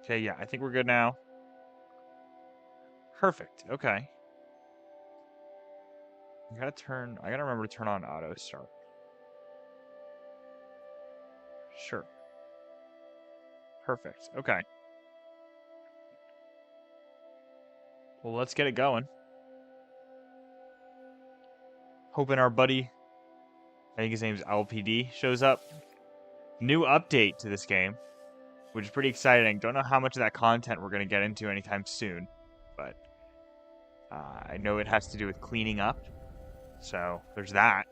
Okay, yeah, I think we're good now. Perfect. Okay. I gotta remember to turn on auto start. Sure. Perfect. Okay. Well, let's get it going. Hoping our buddy, I think his name's LPD, shows up. New update to this game, which is pretty exciting. Don't know how much of that content we're going to get into anytime soon, but I know it has to do with cleaning up. So there's that.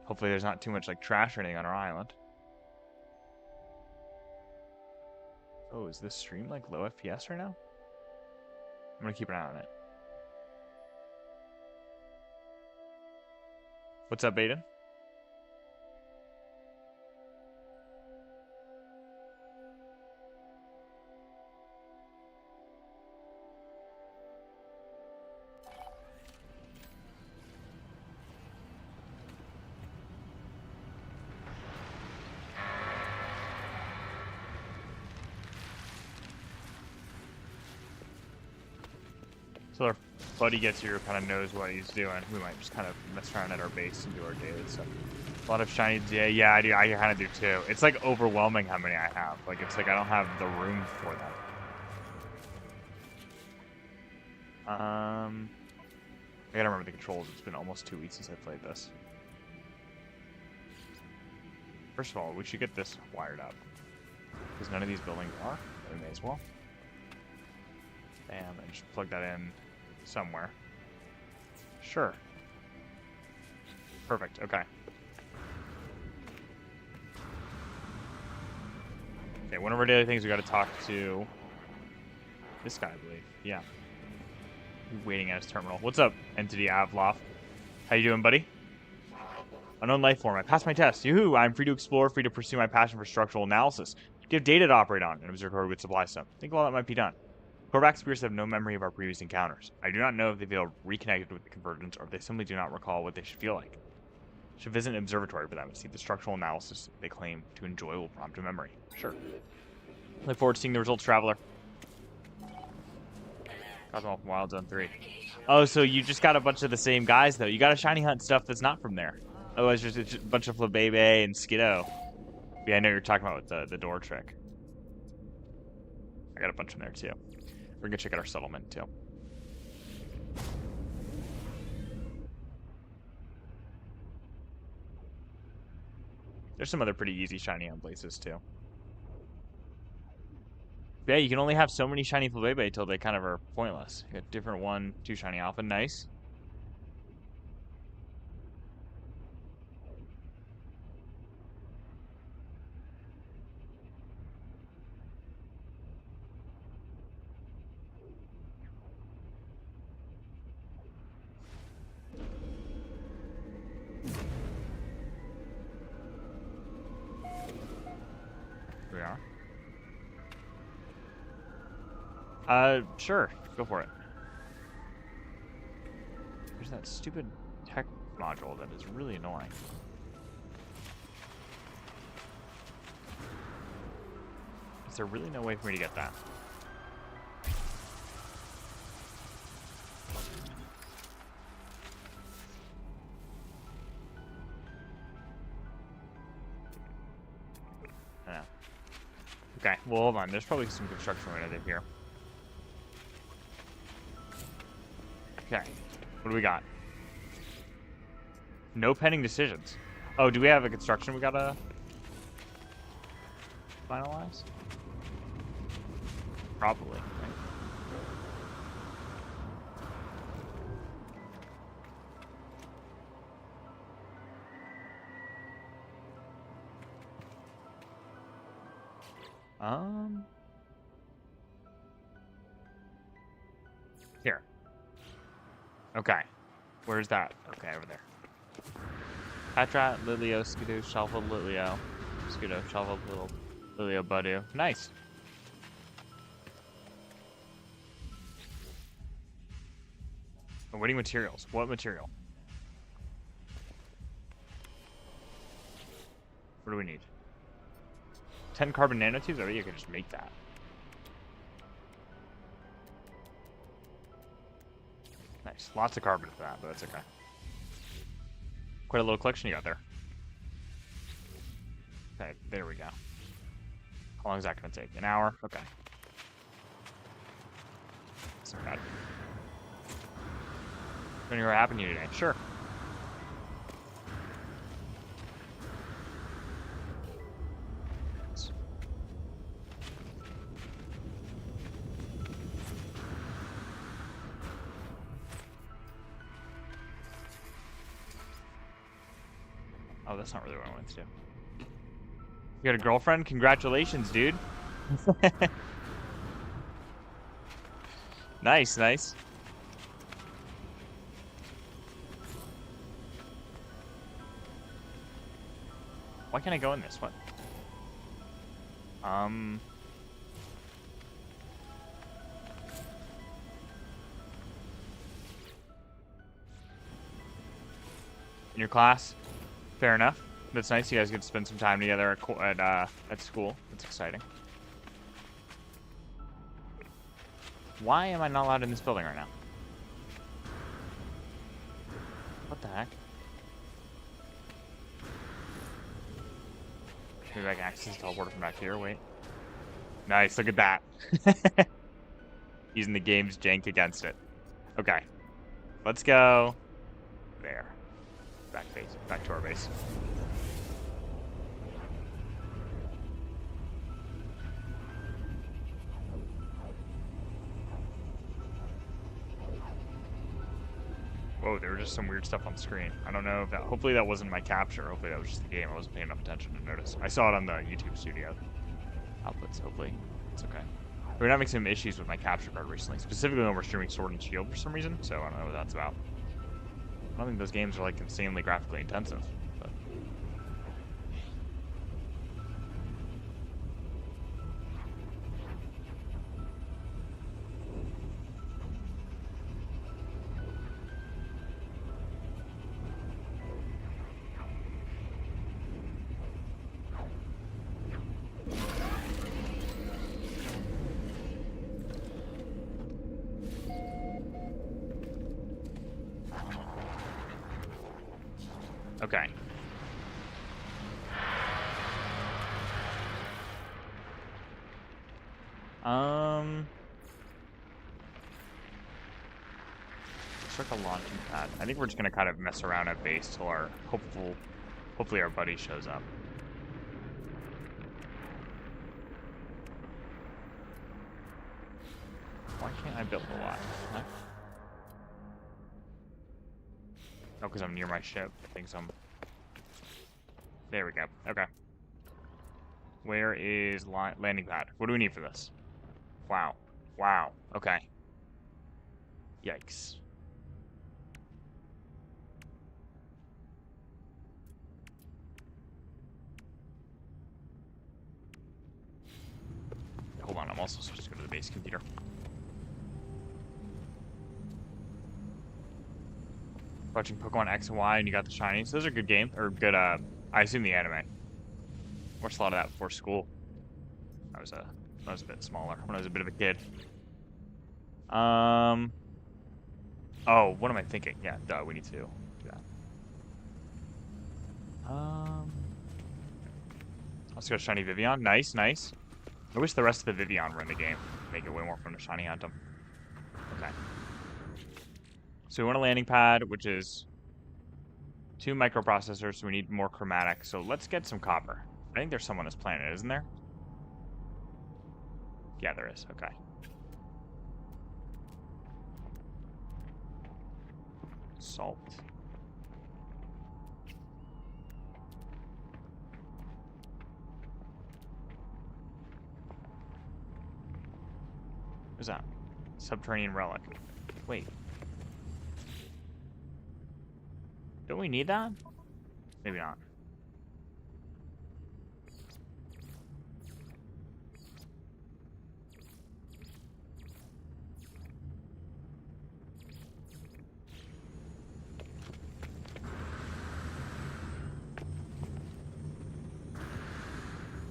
Hopefully there's not too much like trash or anything on our island. Oh, is this stream like low FPS right now? I'm going to keep an eye on it. What's up, Baden? So our buddy gets here, kind of knows what he's doing. We might just kind of mess around at our base and do our daily stuff. A lot of shiny, yeah, I do. I kind of do too. It's like overwhelming how many I have. Like it's like I don't have the room for them. I gotta remember the controls. It's been almost 2 weeks since I played this. First of all, we should get this wired up because none of these buildings are. We may as well. Bam, and just plug that in somewhere. Sure. Perfect. Okay. Okay, one of our daily things we got to talk to this guy, I believe. Yeah. Waiting at his terminal. What's up, Entity Avloff? How you doing, buddy? Unknown life form. I passed my test. Yoo-hoo! I'm free to explore, free to pursue my passion for structural analysis. Do you have data to operate on? An observatory with supply stuff. Think all that might be done. Korvax spirits have no memory of our previous encounters. I do not know if they feel reconnected with the convergence or if they simply do not recall what they should feel like. Should visit an observatory for them and see the structural analysis they claim to enjoy will prompt a memory. Sure. Look forward to seeing the results, Traveler. Got them all from Wild Zone 3. Oh, so you just got a bunch of the same guys, though. You got to shiny hunt stuff that's not from there. Otherwise, just a bunch of Flabebe and Skiddo. Yeah, I know you're talking about the door trick. I got a bunch from there, too. We're going to check out our settlement, too. There's some other pretty easy shiny hunt places, too. Yeah, you can only have so many shiny Flabebe until they kind of are pointless. You got different 1, 2 shiny alpha. Nice. Here we are. Sure. Go for it. There's that stupid tech module that is really annoying. Is there really no way for me to get that? I know. Okay, well, hold on. There's probably some construction right in here. Okay, what do we got? No pending decisions. Oh, do we have a construction we gotta finalize? Probably. Here. Okay. Where's that? Okay, over there. Patrat, Lilio, Skidoo, Shalva, Lilio. Skidoo, Shalva, Lilio, Budu. Nice. Awaiting materials. What material? What do we need? 10 carbon nanotubes? Oh, you can just make that. Nice. Lots of carbon for that, but that's okay. Quite a little collection you got there. Okay, there we go. How long is that going to take? An hour? Okay. That's not bad. Anything happened to you today? Sure. Oh, that's not really what I wanted to do. You got a girlfriend? Congratulations, dude. Nice, nice. Why can't I go in this? What? In your class? Fair enough. That's nice. You guys get to spend some time together at school. That's exciting. Why am I not allowed in this building right now? What the heck? Maybe I can access the teleporter from back here. Wait. Nice. Look at that. Using the game's jank against it. Okay. Let's go there. Back to our base. Whoa, there was just some weird stuff on the screen. I don't know if that... Hopefully that wasn't my capture. Hopefully that was just the game. I wasn't paying enough attention to notice. I saw it on the YouTube studio outputs. Hopefully it's okay. We're having some issues with my capture card recently, specifically when we're streaming Sword and Shield for some reason, so I don't know what that's about. I don't think those games are, like, insanely graphically intensive, but... Okay. It's like a launching pad. I think we're just gonna kind of mess around at base till our hopefully our buddy shows up. Why can't I build a lot? Huh? Oh, because I'm near my ship. I think some. There we go. Okay. Where is landing pad? What do we need for this? Wow. Wow. Okay. Yikes. Hold on, I'm also supposed to go to the base computer. Watching Pokemon X and Y and you got the shinies. Those are good games, or good, I assume the anime. Watched a lot of that before school. I was a bit smaller, when I was a bit of a kid. Oh, what am I thinking? Yeah, duh, we need to do that. Let's go shiny Vivian. Nice, nice. I wish the rest of the Vivian were in the game. Make it way more fun to shiny hunt them. Okay. So we want a landing pad, which is 2 microprocessors, so we need more chromatic. So let's get some copper. I think there's some on this planet, isn't there? Yeah, there is. Okay. Salt. What's that? Subterranean relic. Wait. Don't we need that? Maybe not.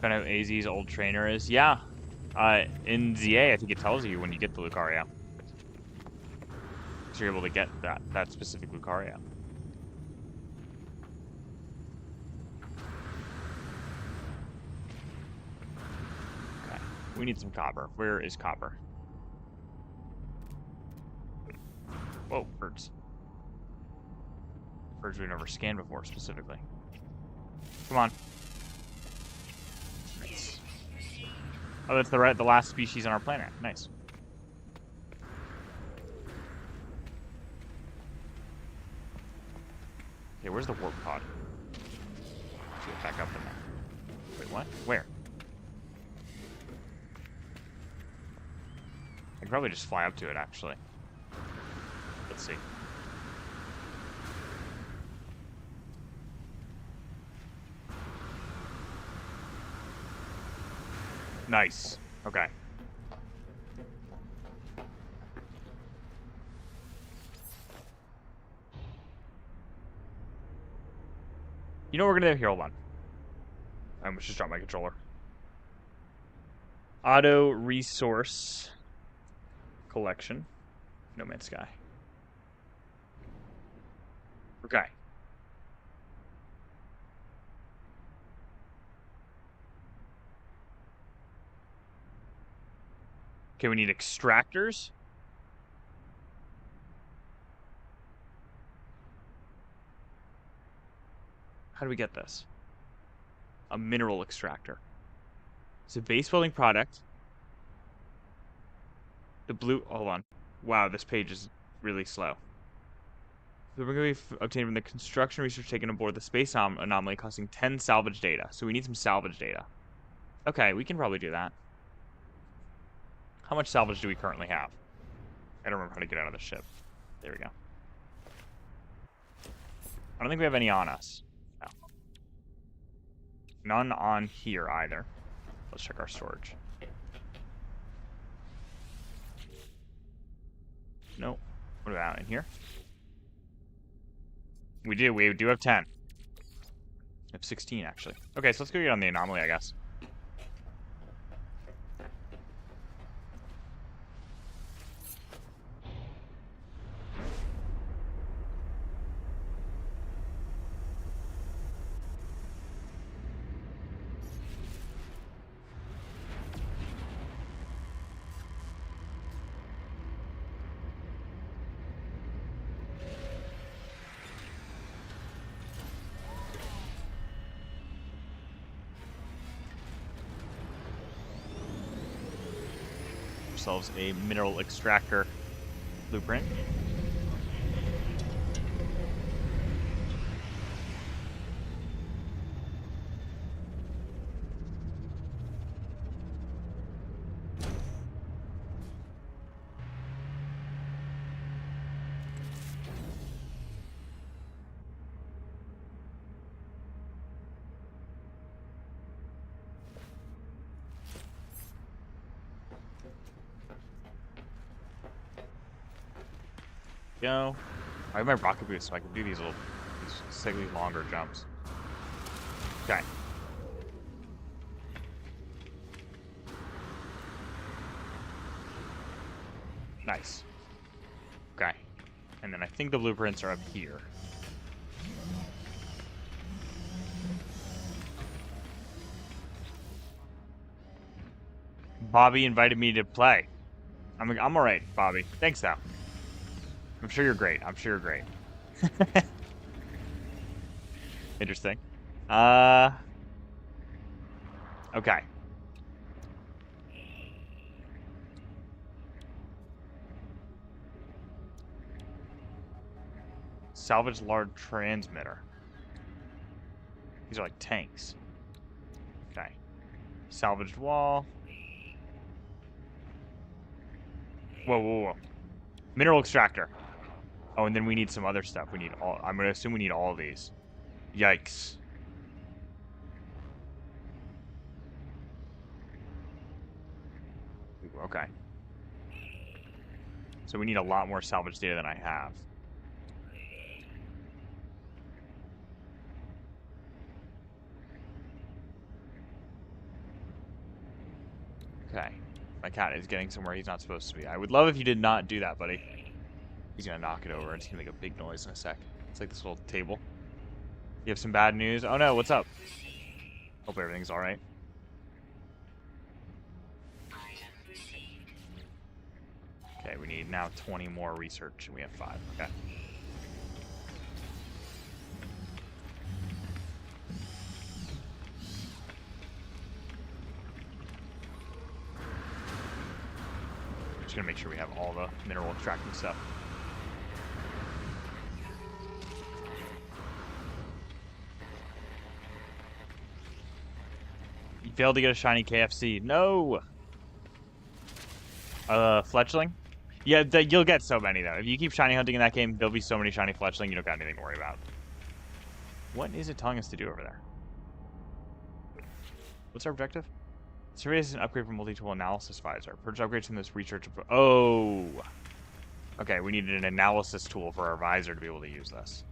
Kind of AZ's old trainer is. Yeah. In ZA, I think it tells you when you get the Lucario. So you're able to get that specific Lucario. Okay. We need some copper. Where is copper? Whoa, birds. Birds we've never scanned before, specifically. Come on. Nice. Oh, that's the last species on our planet. Nice. Okay, where's the warp pod? Let's get back up in there. Wait, what? Where? I could probably just fly up to it, actually. Let's see. Nice. Okay. You know what we're gonna do? Here, hold on. I almost just dropped my controller. Auto resource collection. No Man's Sky. Okay. Okay, we need extractors. How do we get this? A mineral extractor. It's a base building product. The blue... Hold on. Wow, this page is really slow. So we're going to be obtained from the construction research taken aboard the space anomaly costing 10 salvage data. So we need some salvage data. Okay, we can probably do that. How much salvage do we currently have? I don't remember how to get out of the ship. There we go. I don't think we have any on us. No. None on here either. Let's check our storage. Nope. What about in here? We do have 10. We have 16, actually. Okay, so let's go get on the anomaly, I guess. Ourselves a mineral extractor blueprint. Go. I have my rocket boots, so I can do these slightly longer jumps. Okay. Nice. Okay. And then I think the blueprints are up here. Bobby invited me to play. I'm alright, Bobby. Thanks, though. I'm sure you're great. I'm sure you're great. Interesting. Okay. Salvage large transmitter. These are like tanks. Okay. Salvaged wall. Whoa, whoa, whoa. Mineral extractor. Oh, and then we need some other stuff. We need all... I'm going to assume we need all of these. Yikes. Okay. So we need a lot more salvage data than I have. Okay. My cat is getting somewhere he's not supposed to be. I would love if you did not do that, buddy. He's gonna knock it over. It's gonna make a big noise in a sec. It's like this little table. You have some bad news? Oh no, what's up? Hope everything's alright. Okay, we need now 20 more research, and we have 5. Okay. Just gonna make sure we have all the mineral extracting stuff. You failed to get a shiny KFC. No! Fletchling? Yeah, you'll get so many, though. If you keep shiny hunting in that game, there'll be so many shiny Fletchling, you don't got anything to worry about. What is it telling us to do over there? What's our objective? Survey is an upgrade from multi-tool analysis visor. Purchase upgrades from this research. Oh! Okay, we needed an analysis tool for our visor to be able to use this.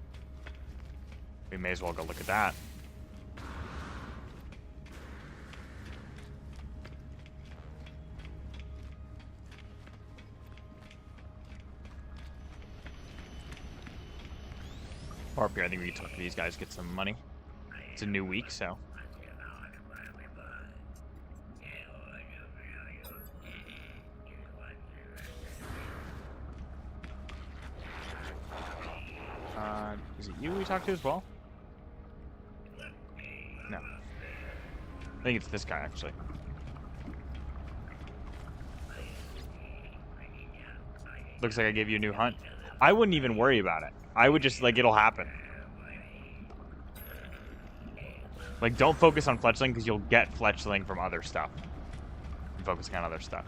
We may as well go look at that. Or up here, I think we can talk to these guys, get some money. It's a new week, so. Is it you we talked to as well? No. I think it's this guy, actually. Looks like I gave you a new hunt. I wouldn't even worry about it. I would just, like, it'll happen. Like, don't focus on Fletchling, because you'll get Fletchling from other stuff. I'm focusing on other stuff.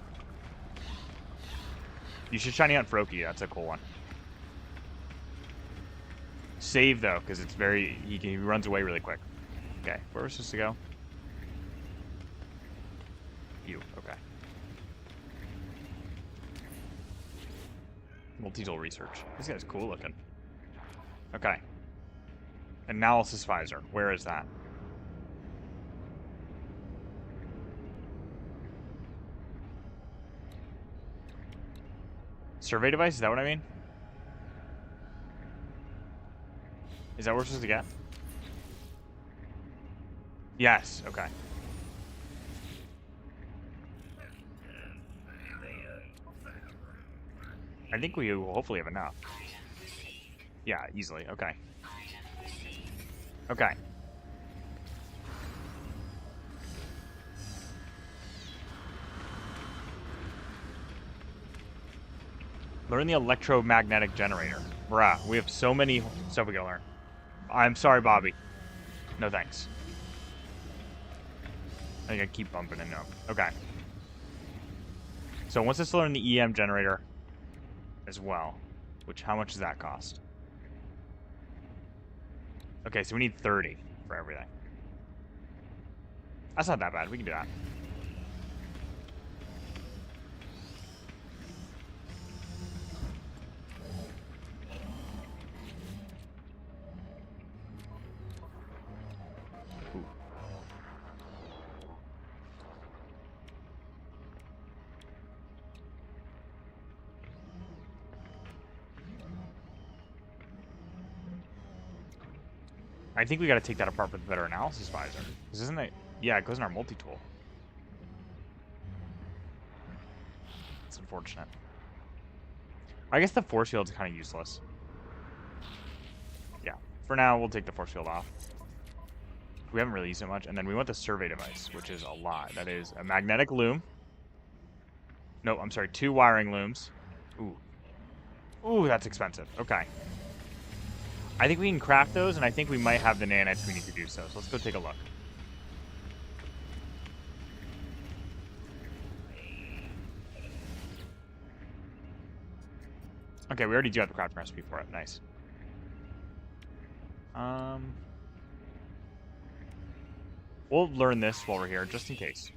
You should shiny hunt Froakie. That's a cool one. Save, though, because it's very... He runs away really quick. Okay, where are we supposed to go? You, okay. Multi-tool research. This guy's cool looking. Okay. Analysis visor. Where is that? Survey device? Is that what I mean? Is that what we're supposed to get? Yes. Okay. I think we will hopefully have enough. Yeah, easily. Okay. Okay. Learn the electromagnetic generator. Bruh, we have so many stuff we gotta learn. I'm sorry, Bobby. No thanks. I think I keep bumping into him. Okay. So once it's to learn the EM generator as well, which how much does that cost? Okay, so we need 30 for everything. That's not that bad. We can do that. Ooh. I think we got to take that apart with the better analysis visor. Because isn't it? Yeah, it goes in our multi-tool. It's unfortunate. I guess the force field is kind of useless. Yeah, for now we'll take the force field off. We haven't really used it much. And then we want the survey device, which is a lot. That is a magnetic loom. No, I'm sorry, 2 wiring looms. Ooh. Ooh, that's expensive. Okay. I think we can craft those, and I think we might have the nanites we need to do so. So let's go take a look. Okay, we already do have the crafting recipe for it. Nice. We'll learn this while we're here, just in case.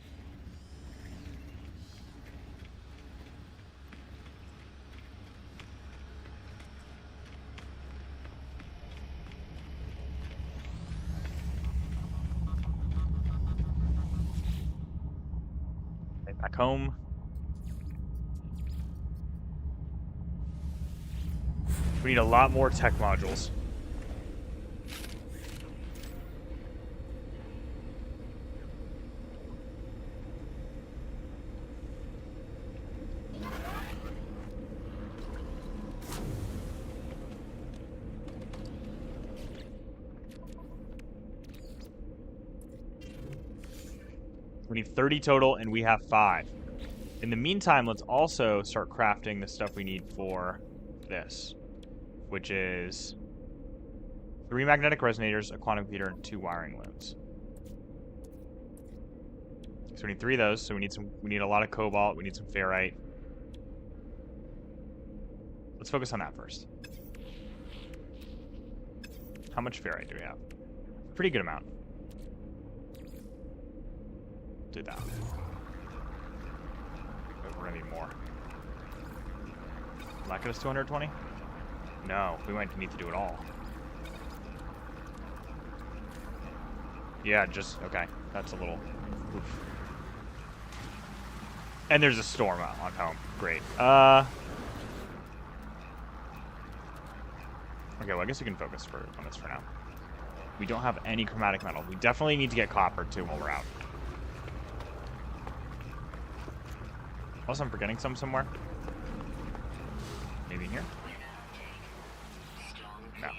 Back home. We need a lot more tech modules. We need 30 total, and we have 5. In the meantime, let's also start crafting the stuff we need for this, which is 3 magnetic resonators, a quantum computer, and 2 wiring looms. So we need 3 of those. So we need a lot of cobalt. We need some ferrite. Let's focus on that first. How much ferrite do we have? Pretty good amount. Do that. We're gonna need more. Will that get us 220? No, we might need to do it all. Yeah, just okay. That's a little. Oof. And there's a storm on home. Great. Okay, well I guess we can focus on this for now. We don't have any chromatic metal. We definitely need to get copper too while we're out. Also, I'm forgetting some somewhere. Maybe in here? No.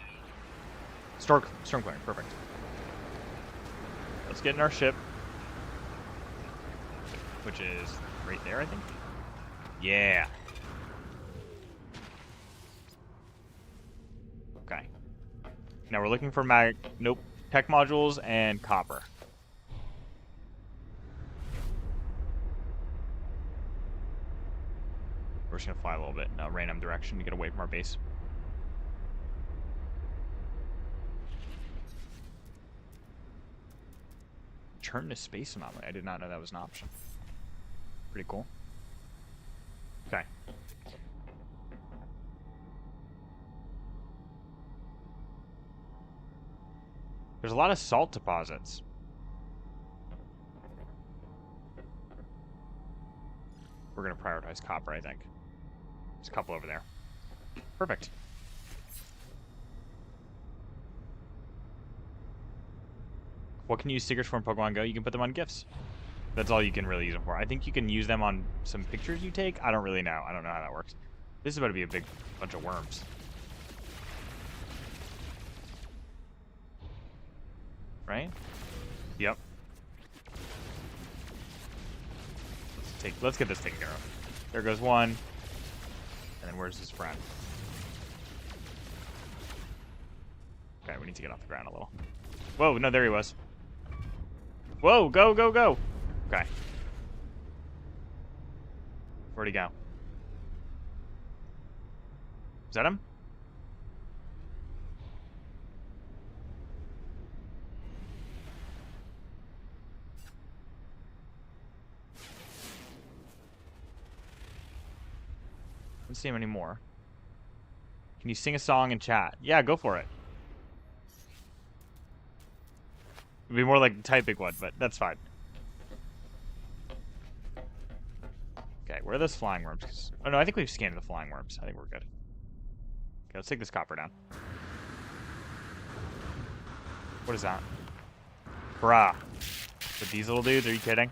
Storm clearing, perfect. Let's get in our ship. Which is right there, I think. Yeah. Okay. Now we're looking for tech modules and copper. We're just gonna fly a little bit in a random direction to get away from our base. Turn to space anomaly. I did not know that was an option. Pretty cool. Okay. There's a lot of salt deposits. We're gonna prioritize copper, I think. There's a couple over there. Perfect. What can you use stickers for in Pokemon Go? You can put them on gifts. That's all you can really use them for. I think you can use them on some pictures you take. I don't really know. I don't know how that works. This is about to be a big bunch of worms. Right? Yep. Let's get this taken care of. There goes one. And then where's his friend? Okay, we need to get off the ground a little. Whoa, no, there he was. Whoa, go, go, go. Okay. Where'd he go? Is that him? Don't see him anymore. Can you sing a song in chat? Yeah, go for it. It'd be more like typing one, but that's fine. Okay, where are those flying worms? Oh no, I think we've scanned the flying worms. I think we're good. Okay, let's take this copper down. What is that? Bruh. With these little dudes? Are you kidding?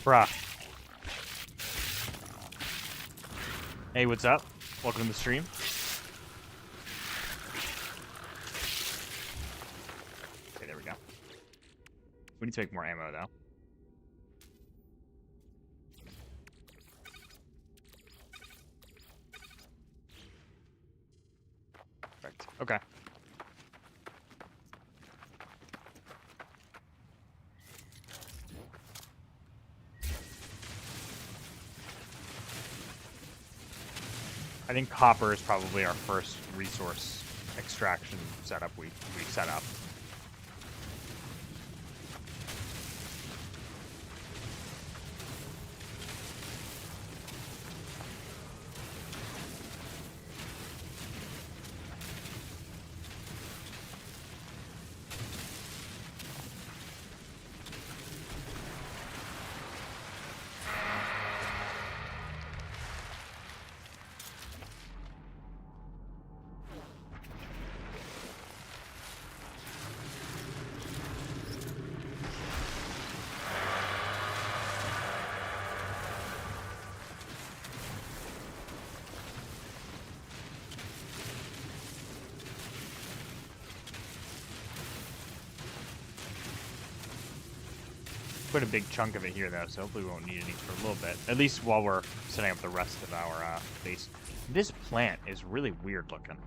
Bruh. Hey, what's up? Welcome to the stream. Okay, there we go. We need to make more ammo, though. Perfect. Okay. I think copper is probably our first resource extraction setup we set up. Put a big chunk of it here, though, so hopefully we won't need any for a little bit. At least while we're setting up the rest of our base. This plant is really weird looking.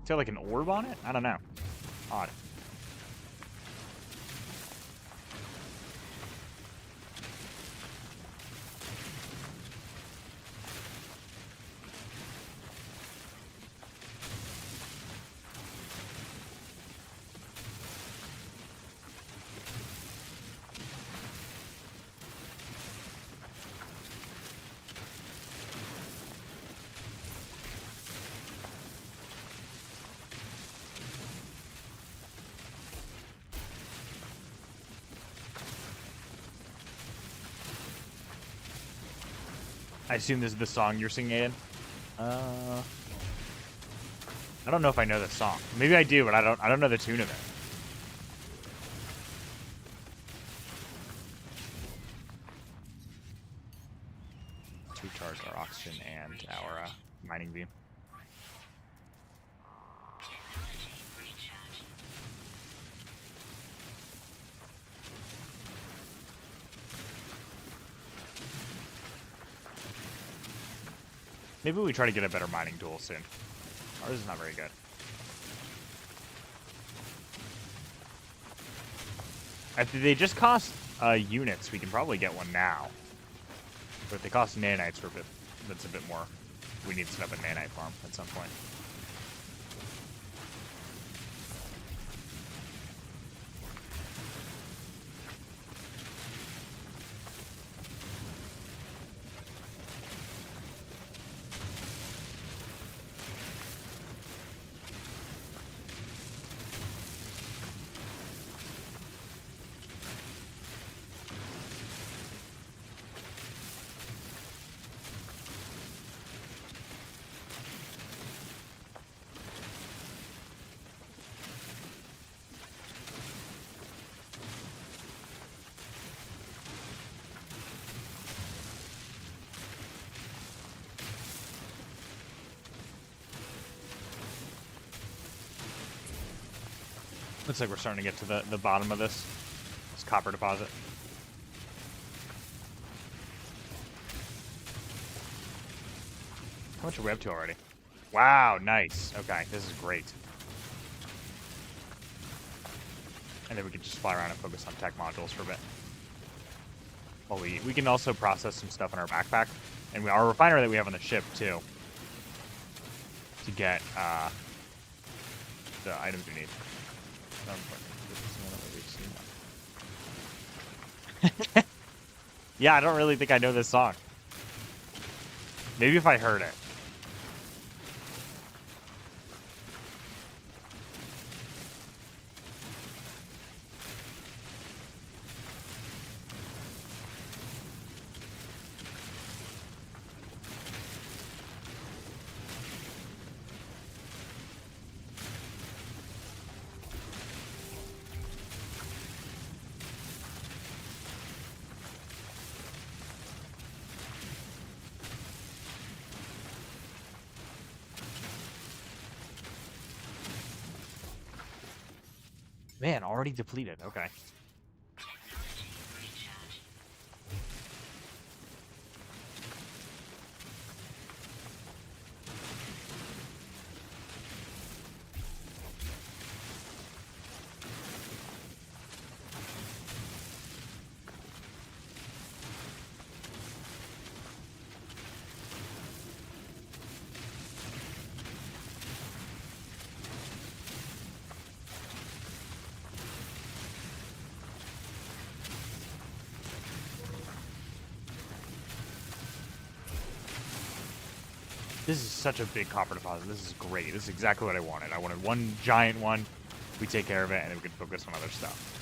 Is there like an orb on it? I don't know. Odd. I assume this is the song you're singing, Aiden? I don't know if I know this song. Maybe I do, but I don't know the tune of it. To charge our oxygen and our mining beam. Maybe we try to get a better mining tool soon. Ours is not very good. If they just cost units, we can probably get one now. But if they cost nanites for a bit, that's a bit more. We need to set up a nanite farm at some point. Looks like we're starting to get to the bottom of this copper deposit. How much are we up to already? Wow, nice. Okay, this is great. And then we can just fly around and focus on tech modules for a bit. Well, we can also process some stuff in our backpack. And our refiner that we have on the ship, too. To get the items we need. Yeah, I don't really think I know this song. Maybe if I heard it. Man, already depleted. Okay. This is such a big copper deposit. This is great. This is exactly what I wanted. I wanted one giant one. We take care of it, and then we can focus on other stuff.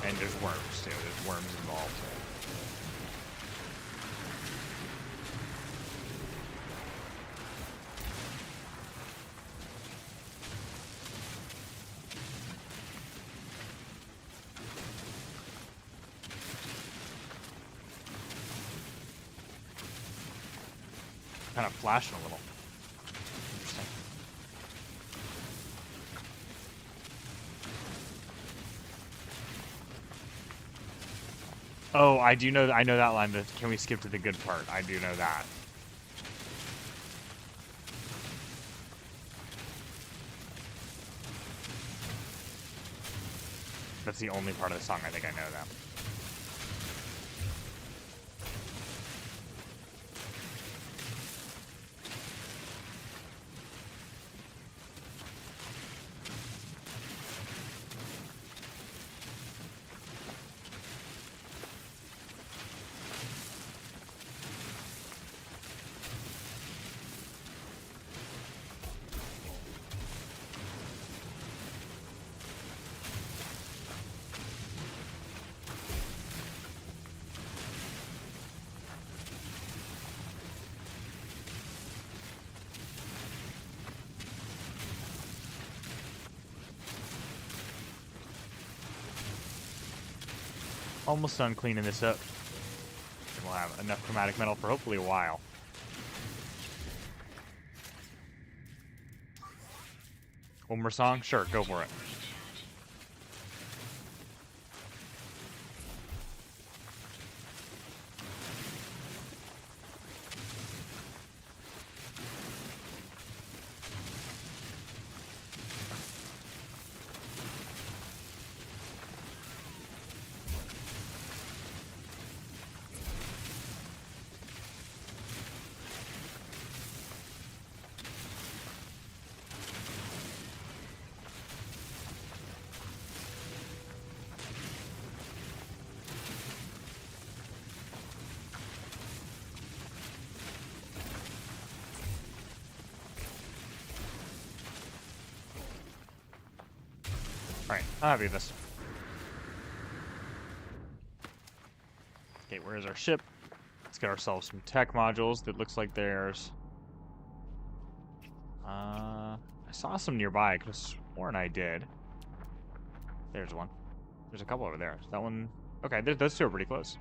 And there's worms, too. There's worms involved. Kind of flashing a little. Interesting. Oh, I do know. I know that line. But can we skip to the good part? I do know that. That's the only part of the song I think I know that. Almost done cleaning this up. And we'll have enough chromatic metal for hopefully a while. One more song? Sure, go for it. Alright, I'm happy with this. Okay, where's our ship? Let's get ourselves some tech modules that looks like theirs. I saw some nearby. I could have sworn I did. There's one. There's a couple over there. Is that one? Okay, those two are pretty close.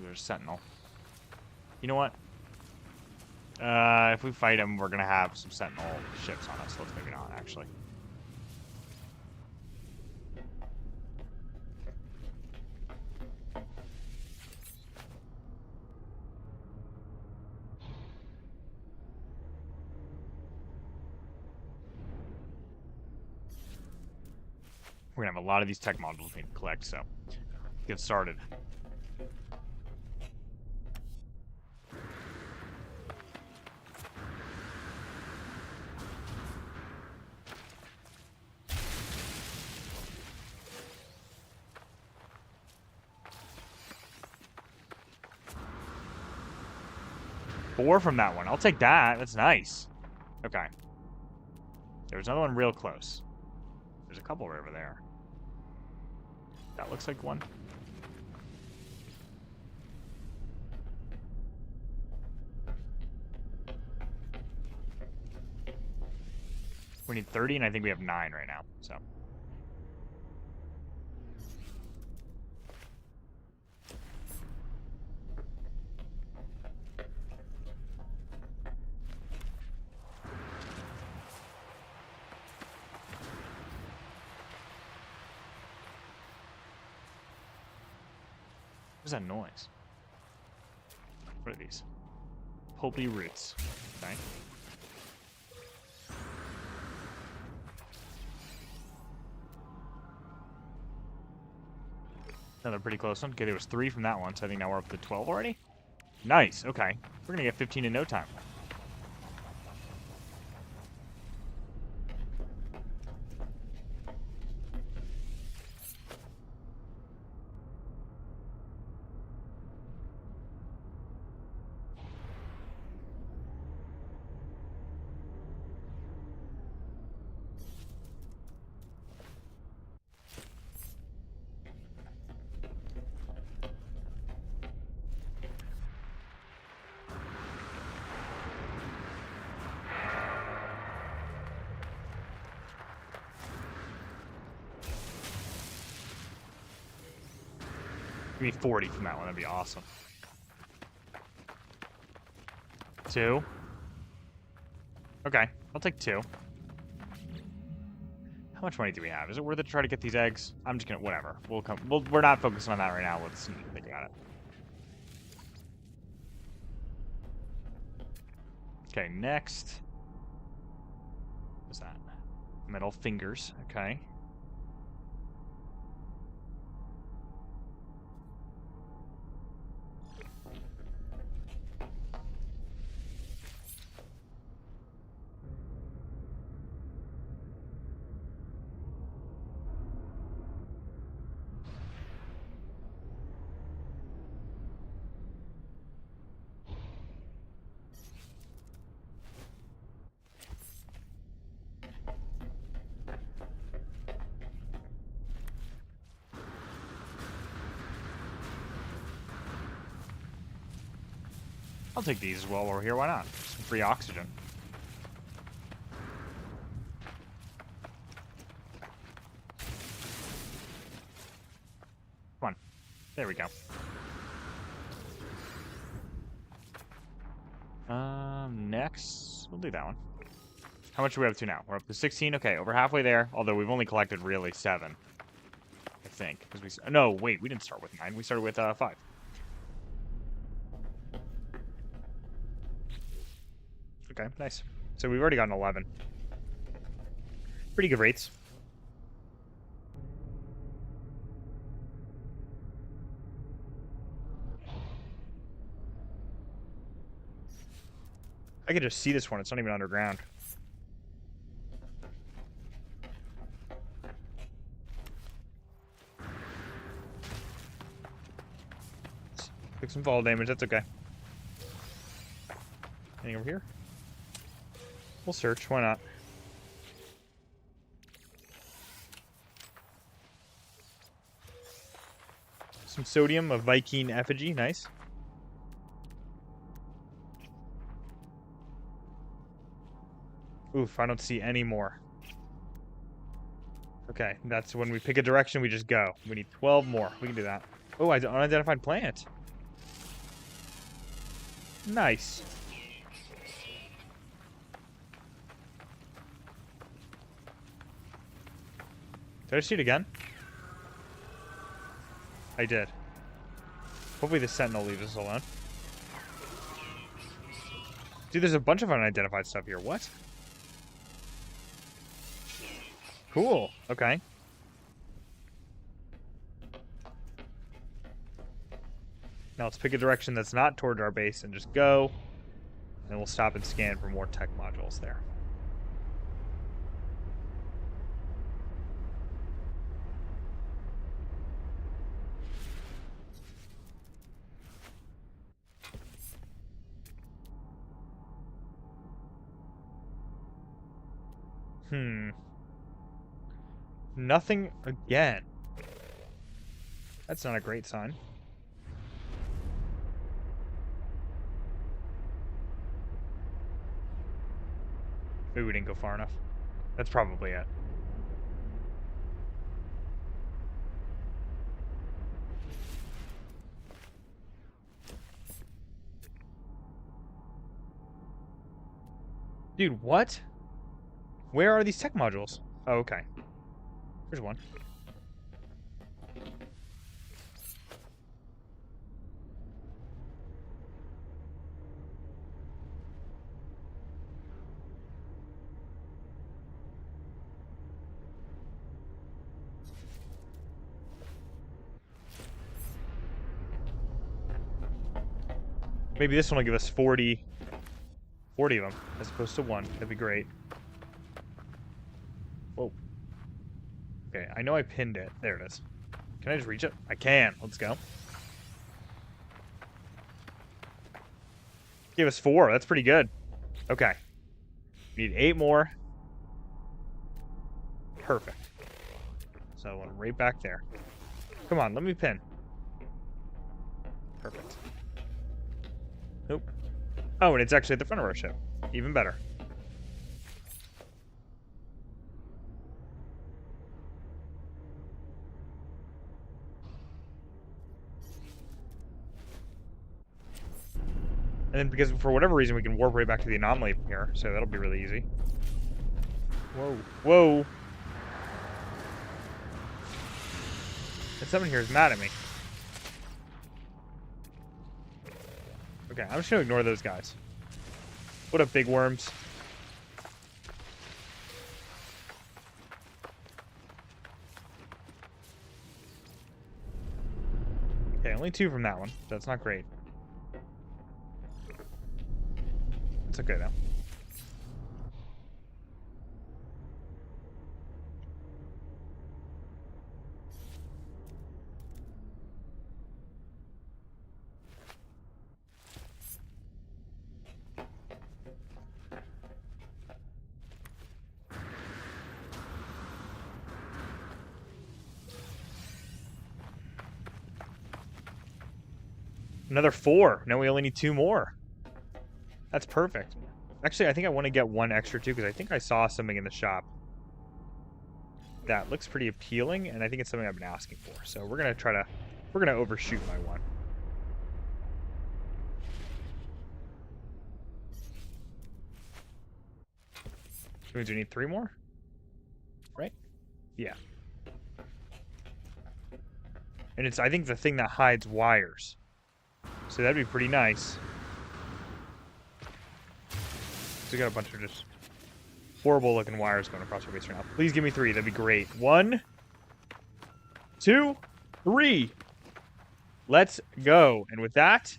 There's Sentinel. You know what? If we fight him, we're gonna have some Sentinel ships on us. Let's maybe not, actually. We're gonna have a lot of these tech modules we need to collect, so get started. Four from that one. I'll take that. That's nice. Okay. There's another one real close. There's a couple over there. That looks like one. We need 30, and I think we have 9 right now, so. What's that noise? What are these? Pulpy roots. Okay. Another pretty close one. Okay, there was 3 from that one, so I think now we're up to 12 already. Nice. Okay. We're gonna get 15 in no time. Give me 40 from that one. That'd be awesome. 2. Okay, I'll take 2. How much money do we have? Is it worth it to try to get these eggs? I'm just gonna, whatever. We'll come. We're not focusing on that right now. Let's think about it. Okay, next. What's that? Metal fingers. Okay. I'll take these as well while we're here. Why not? Some free oxygen. Come on. There we go. Next, we'll do that one. How much are we up to now? We're up to 16. Okay, over halfway there. Although we've only collected really 7, I think. Because we no, wait, we didn't start with 9. We started with 5. Okay, nice. So we've already gotten 11. Pretty good rates. I can just see this one. It's not even underground. Took some fall damage. That's okay. Anything over here? We'll search. Why not? Some sodium, a Viking effigy. Nice. Oof, I don't see any more. Okay, that's when we pick a direction, we just go. We need 12 more. We can do that. Oh, unidentified plant. Nice. Did I see it again? I did. Hopefully the sentinel leaves us alone. Dude, there's a bunch of unidentified stuff here. What? Cool. Okay. Now let's pick a direction that's not toward our base and just go. And we'll stop and scan for more tech modules there. Nothing again. That's not a great sign. Maybe we didn't go far enough. That's probably it. Dude, what? Where are these tech modules? Oh, okay. There's one. Maybe this one will give us 40 of them as opposed to 1. That'd be great. Whoa. Okay, I know I pinned it. There it is. Can I just reach it? I can. Let's go. Give us 4. That's pretty good. Okay. We need 8 more. Perfect. So one right back there. Come on, let me pin. Perfect. Nope. Oh, and it's actually at the front of our ship. Even better. And then because for whatever reason we can warp right back to the anomaly from here, so that'll be really easy. Whoa. Whoa! And someone here is mad at me. Okay, I'm just gonna ignore those guys. What up, big worms? Okay, only 2 from that one. That's not great. It's okay, though. Another 4. Now we only need 2 more. That's perfect. Actually, I think I want to get 1 extra too, because I think I saw something in the shop that looks pretty appealing, and I think it's something I've been asking for. So we're gonna overshoot by 1. Which means we need 3 more, right? Yeah. And it's, I think, the thing that hides wires. So that'd be pretty nice. So we got a bunch of just horrible looking wires going across our base right now. Please give me 3. That'd be great. 1, 2, 3. Let's go. And with that,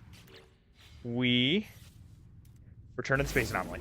we return to the space anomaly.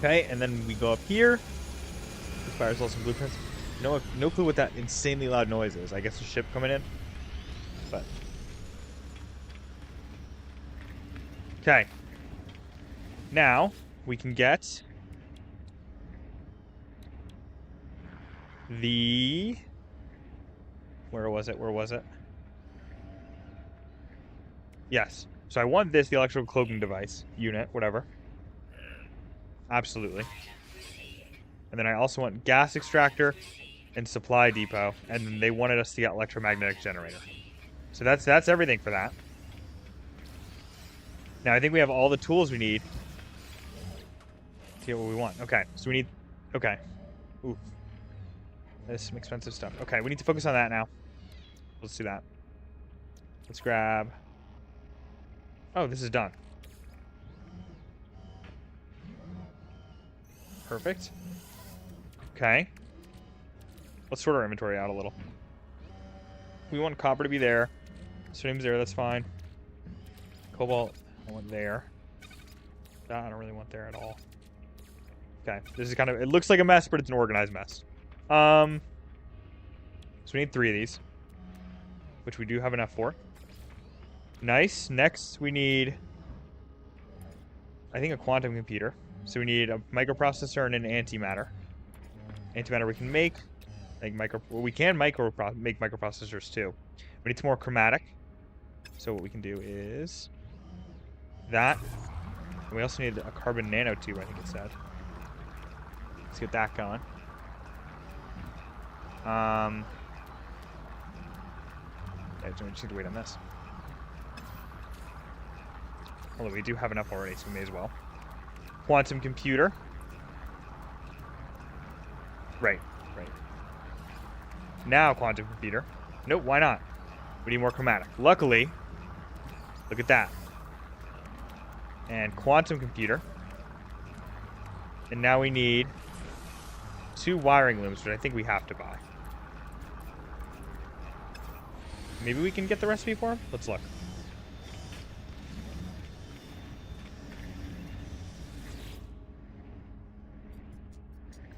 Okay, and then we go up here. This fires all some blueprints. No clue what that insanely loud noise is. I guess a ship coming in. But okay. Now we can get the where was it? Yes. So I want this, the electrical cloaking device unit, whatever. Absolutely. And then I also want gas extractor and supply depot, and then they wanted us to get electromagnetic generator. So that's everything for that. Now I think we have all the tools we need to get what we want. Okay, so we need... Okay. Ooh. There's some expensive stuff. Okay, we need to focus on that now. Let's do that. Let's grab... Oh, this is done. Perfect. Okay. Let's sort our inventory out a little. We want copper to be there. Sodium's there, that's fine. Cobalt, I want there. That I don't really want there at all. Okay, this is kind of... It looks like a mess, but it's an organized mess. So we need 3 of these, which we do have enough for. Nice. Next, we need... I think a quantum computer. So we need a microprocessor and an antimatter. Antimatter we can make. Like we can make microprocessors too. We need some more chromatic. So what we can do is that. And we also need a carbon nanotube, I think it said. Let's get that going. Yeah, we just need to wait on this. Although we do have enough already, so we may as well. Quantum computer. Right. Now quantum computer. Nope, why not? We need more chromatic. Luckily, look at that. And quantum computer. And now we need 2 wiring looms, which I think we have to buy. Maybe we can get the recipe for them? Let's look.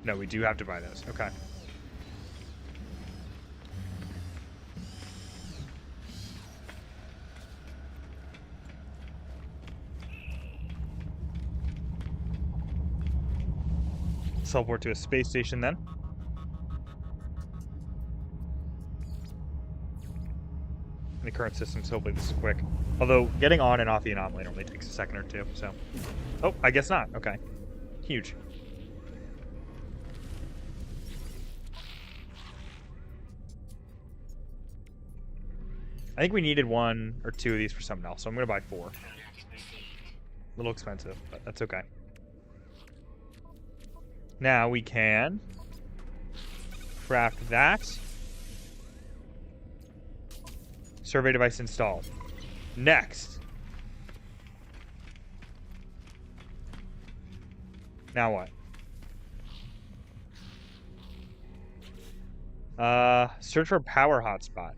No, we do have to buy those. Okay. teleport to a space station then. In the current system, so hopefully this is quick. Although, getting on and off the anomaly only takes a second or two, so... Oh, I guess not. Okay. Huge. I think we needed 1 or 2 of these for something else, so I'm going to buy 4. A little expensive, but that's okay. Now we can craft that. Survey device installed. Next. Now what? Search for power hotspot.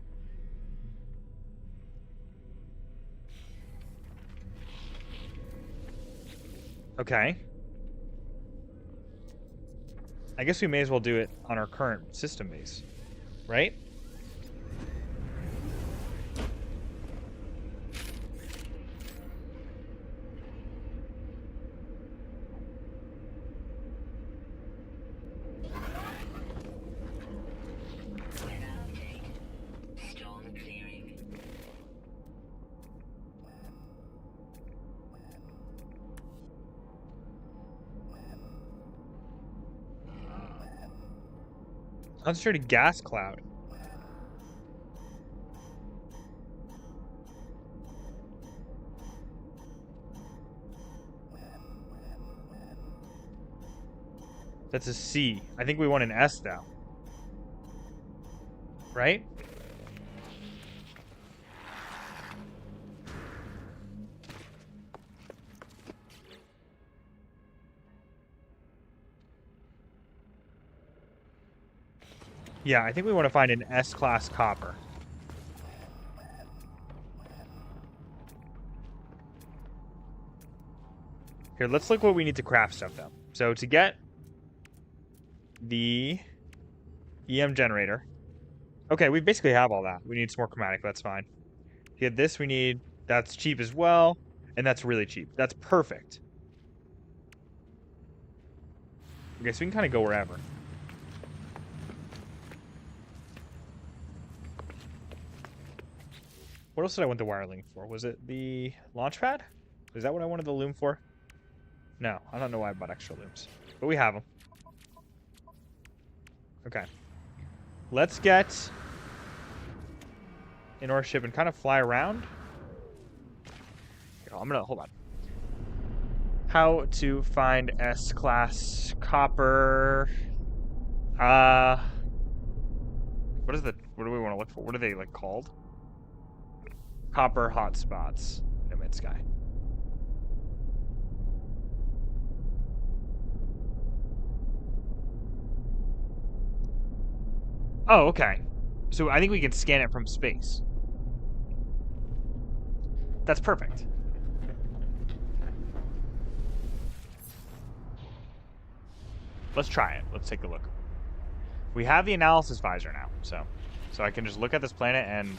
Okay. I guess we may as well do it on our current system base, right? Concentrated gas cloud. That's a C. I think we want an S now. Right? Yeah, I think we want to find an S-class copper. Here, let's look what we need to craft stuff, though. So to get the EM generator. Okay, we basically have all that. We need some more chromatic, that's fine. To get this, we need... That's cheap as well, and that's really cheap. That's perfect. Okay, so we can kind of go wherever. What else did I want the wiring for? Was it the launch pad? Is that what I wanted the loom for? No, I don't know why I bought extra looms. But we have them. Okay. Let's get in our ship and kind of fly around. Here, I'm gonna, hold on. How to find S-class copper. What do we want to look for? What are they, like, called? Copper hotspots in mid-sky. Oh, okay. So I think we can scan it from space. That's perfect. Let's try it. Let's take a look. We have the analysis visor now, so I can just look at this planet and...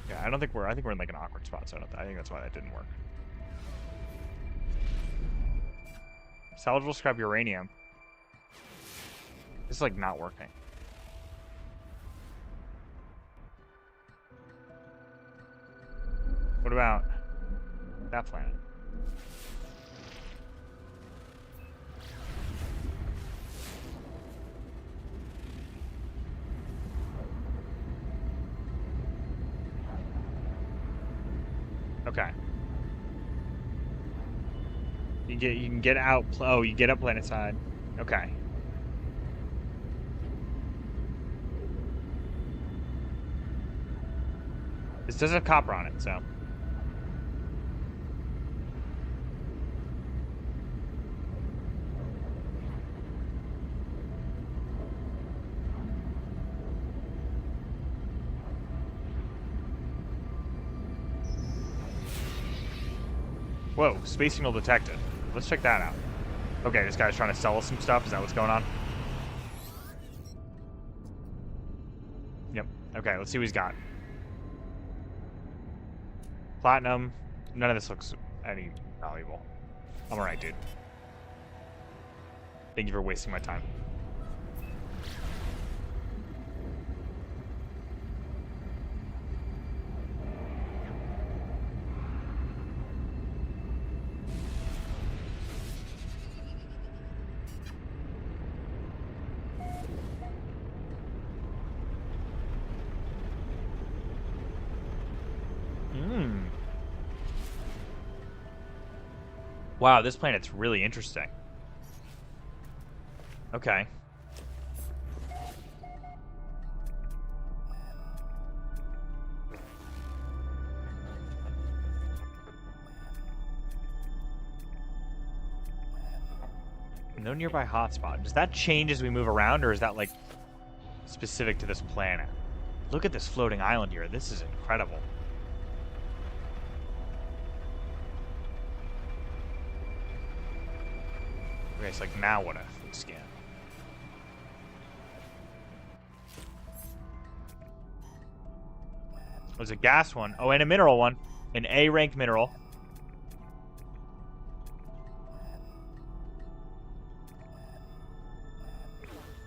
Yeah, I think we're in like an awkward spot, so I think that's why that didn't work. Salvageable scrap uranium. This is like not working. What about that planet? Okay. You can get out. Oh, you get up planet side. Okay. This does have copper on it, so. Whoa, space signal detected. Let's check that out. Okay, this guy's trying to sell us some stuff. Is that what's going on? Yep. Okay, let's see what he's got. Platinum. None of this looks any valuable. I'm alright, dude. Thank you for wasting my time. Wow, this planet's really interesting. Okay. No nearby hotspot. Does that change as we move around, or is that, like, specific to this planet? Look at this floating island here. This is incredible. Okay, it's like, now what if we scan? There's a gas one. Oh, and a mineral one. An A-ranked mineral.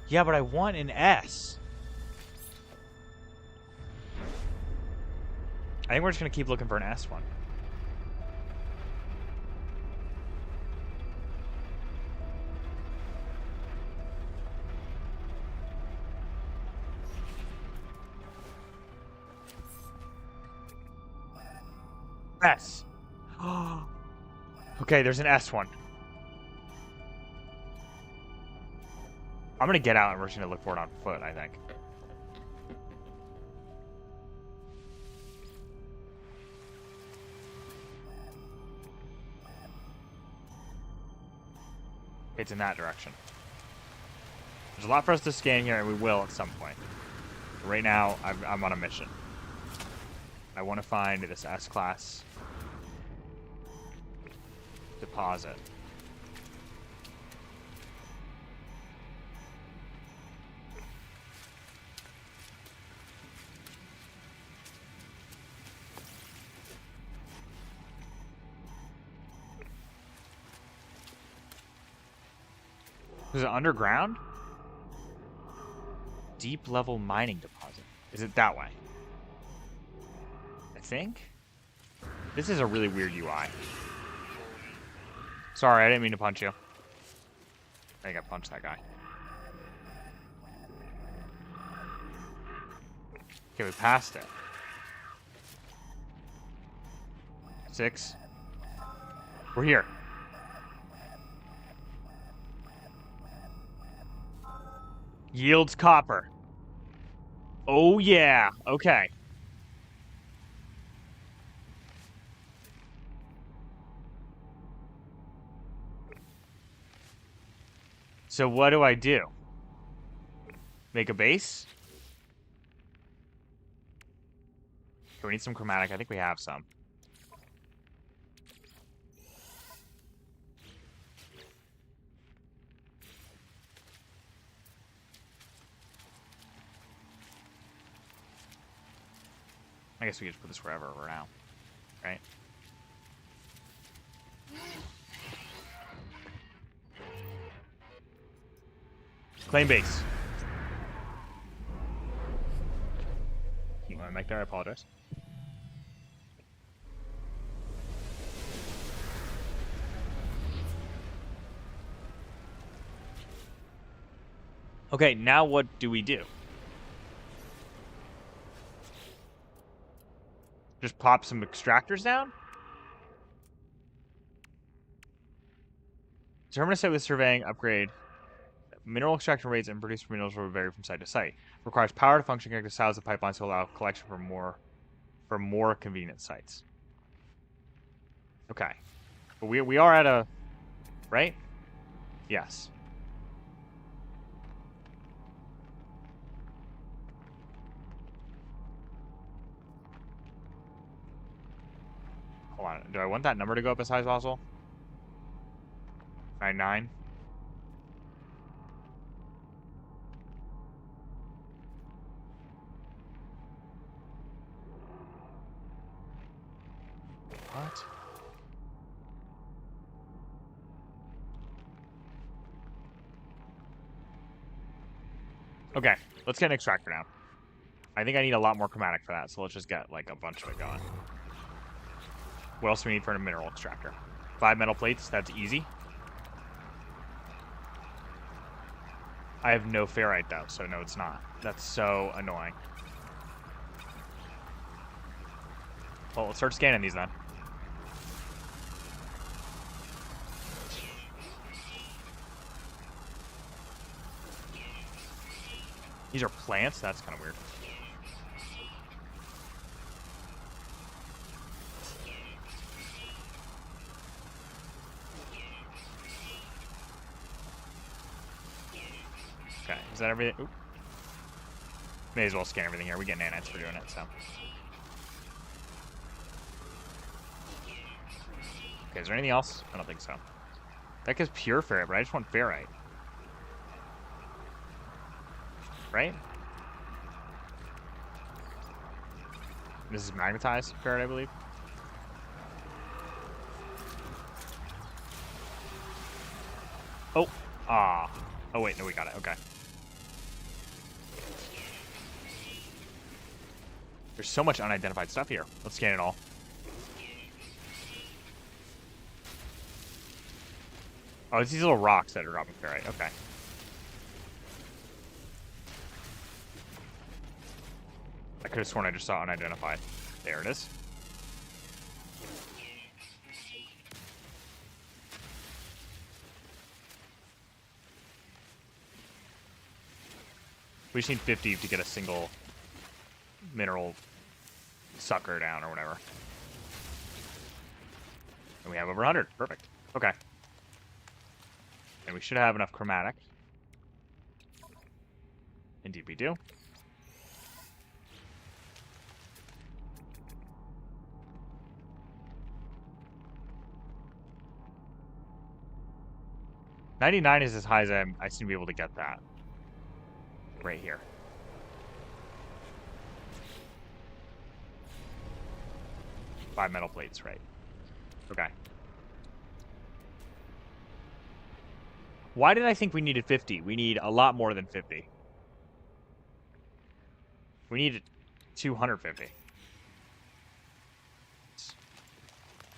Yeah, but I want an S. I think we're just going to keep looking for an S one. S. Okay, there's an S one. I'm gonna get out and we're just gonna look for it on foot, I think. It's in that direction. There's a lot for us to scan here, and we will at some point. But right now, I'm on a mission. I want to find this S-class deposit. Is it underground? Deep level mining deposit. Is it that way? I think. This is a really weird UI. Sorry, I didn't mean to punch you. I think I punched that guy. Okay, we passed it. 6. We're here. Yields copper. Oh yeah. Okay. So what do I do? Make a base? Okay, we need some chromatic. I think we have some. I guess we could just put this wherever we're now, right? Claim base. You want to make that? I apologize. Okay, now what do we do? Just pop some extractors down? Determine a site with surveying, upgrade. Mineral extraction rates and produced minerals will vary from site to site. Requires power to function, connect to size of pipelines to allow collection for more convenient sites. Okay. But we are at a... Right? Yes. Hold on. Do I want that number to go up as high as possible? 99? What? Okay, let's get an extractor down. I think I need a lot more chromatic for that, so let's just get, like, a bunch of it going. What else do we need for a mineral extractor? 5 metal plates, that's easy. I have no ferrite, though, so no, it's not. That's so annoying. Well, let's start scanning these, then. These are plants? That's kind of weird. Okay, is that everything? Oop. May as well scan everything here. We get nanites for doing it, so. Okay, is there anything else? I don't think so. That gives pure ferrite, but I just want ferrite. Right? This is magnetized ferrite, I believe. Oh. Ah. Oh, wait. No, we got it. Okay. There's so much unidentified stuff here. Let's scan it all. Oh, it's these little rocks that are dropping ferrite. Okay. I could have sworn I just saw unidentified. There it is. We just need 50 to get a single mineral sucker down or whatever. And we have over 100. Perfect. Okay. And we should have enough chromatic. Indeed we do. $99 is as high as I seem to be able to get that. Right here. Five metal plates, right. Okay. Why did I think we needed 50? We need a lot more than 50. We need 250.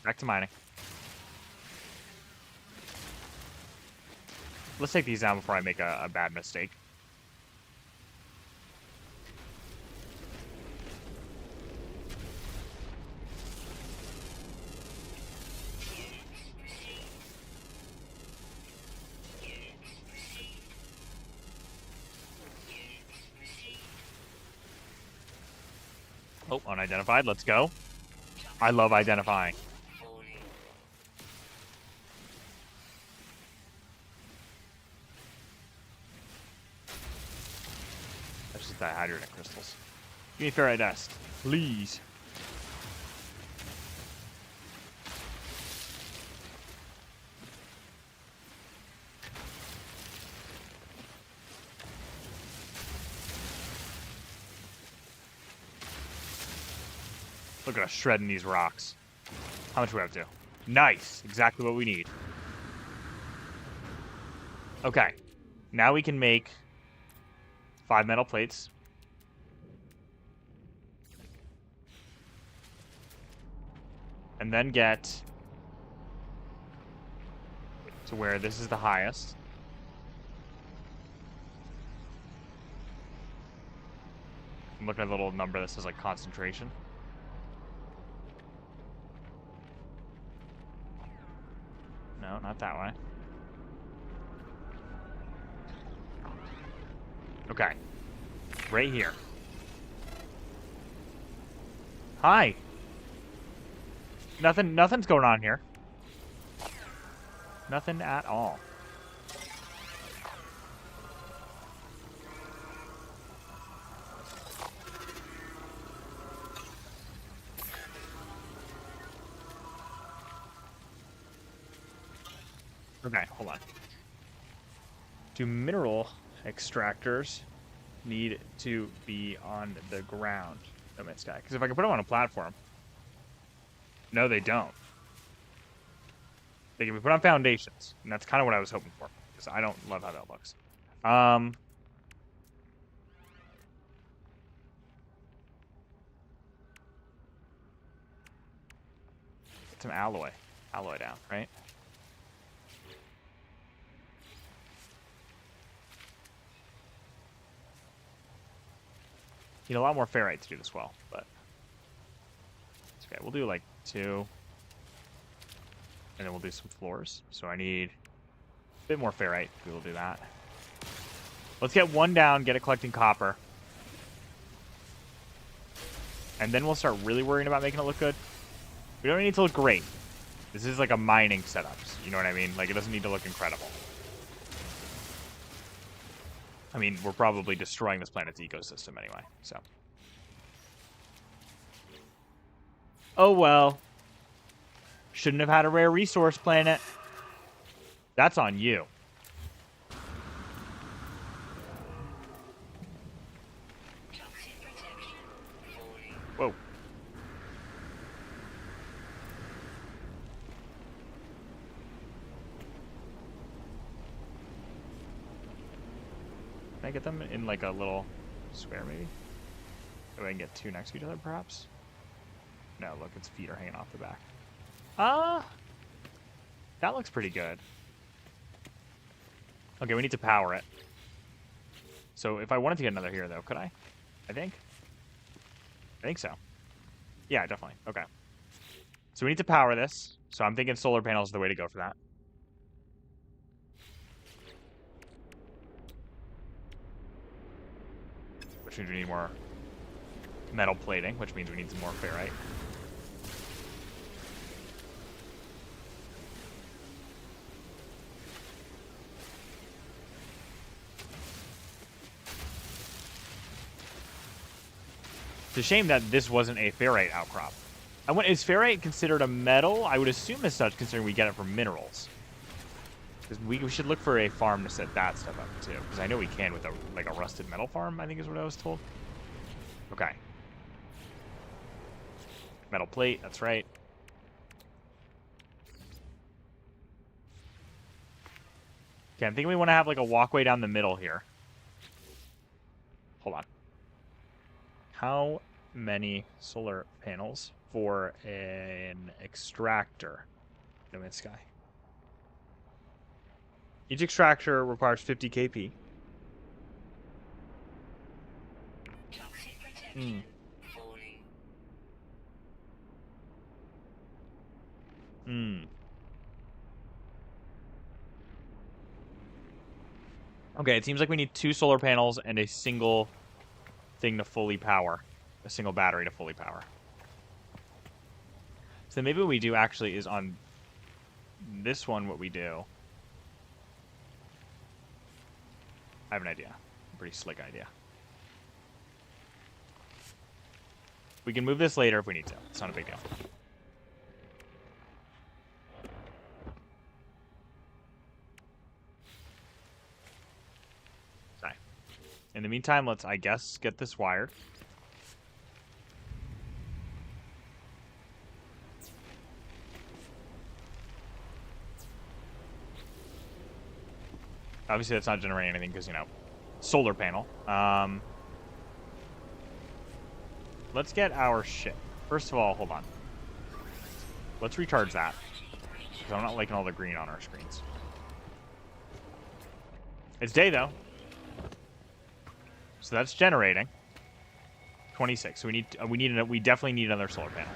Back to mining. Let's take these down before I make a bad mistake. Oh, unidentified. Let's go. I love identifying. That's just dihydrogen crystals. Give me ferrite dust, please. Look at us shredding these rocks. How much do we have to? Nice. Exactly what we need. Okay. Now we can make 5 metal plates. And then get to where this is the highest. I'm looking at a little number that says like concentration. No, not that way. Okay. Right here. Hi. Nothing's going on here. Nothing at all. Okay, hold on. Do mineral extractors need to be on the ground? No man's sky. Because if I can put them on a platform. No, they don't. They can be put on foundations. And that's kind of what I was hoping for. Because I don't love how that looks. Get some alloy. Alloy down, right? Need a lot more ferrite to do this well, but it's okay. We'll do like 2. And then we'll do some floors. So I need a bit more ferrite. We will do that. Let's get 1 down, get it collecting copper. And then we'll start really worrying about making it look good. We don't need it to look great. This is like a mining setup. You know what I mean? Like, it doesn't need to look incredible. I mean, we're probably destroying this planet's ecosystem anyway, so. Oh, well. Shouldn't have had a rare resource planet. That's on you. Whoa. Can I get them in like a little square maybe? So I can get 2 next to each other perhaps? No, look, its feet are hanging off the back. That looks pretty good. Okay, we need to power it. So if I wanted to get another here though, could I? I think so. Yeah, definitely. Okay. So we need to power this. So I'm thinking solar panels is the way to go for that. Which means we need more metal plating, which means we need some more ferrite. It's a shame that this wasn't a ferrite outcrop. Is ferrite considered a metal? I would assume as such, considering we get it from minerals. Because we should look for a farm to set that stuff up too. Because I know we can with a rusted metal farm, I think is what I was told. Okay. Metal plate, that's right. Okay, I'm thinking we want to have like a walkway down the middle here. Hold on. How many solar panels for an extractor? No Man's Sky. Each extractor requires 50 kp. Okay, it seems like we need 2 solar panels and a single thing to fully power. A single battery to fully power. So maybe what we do actually is on this one what we do. I have an idea. A pretty slick idea. We can move this later if we need to. It's not a big deal. Sorry. In the meantime, let's, I guess, get this wired. Obviously, that's not generating anything because, you know, solar panel. Let's get our ship. First of all, hold on. Let's recharge that. Because I'm not liking all the green on our screens. It's day, though. So that's generating. 26. So we definitely need another solar panel.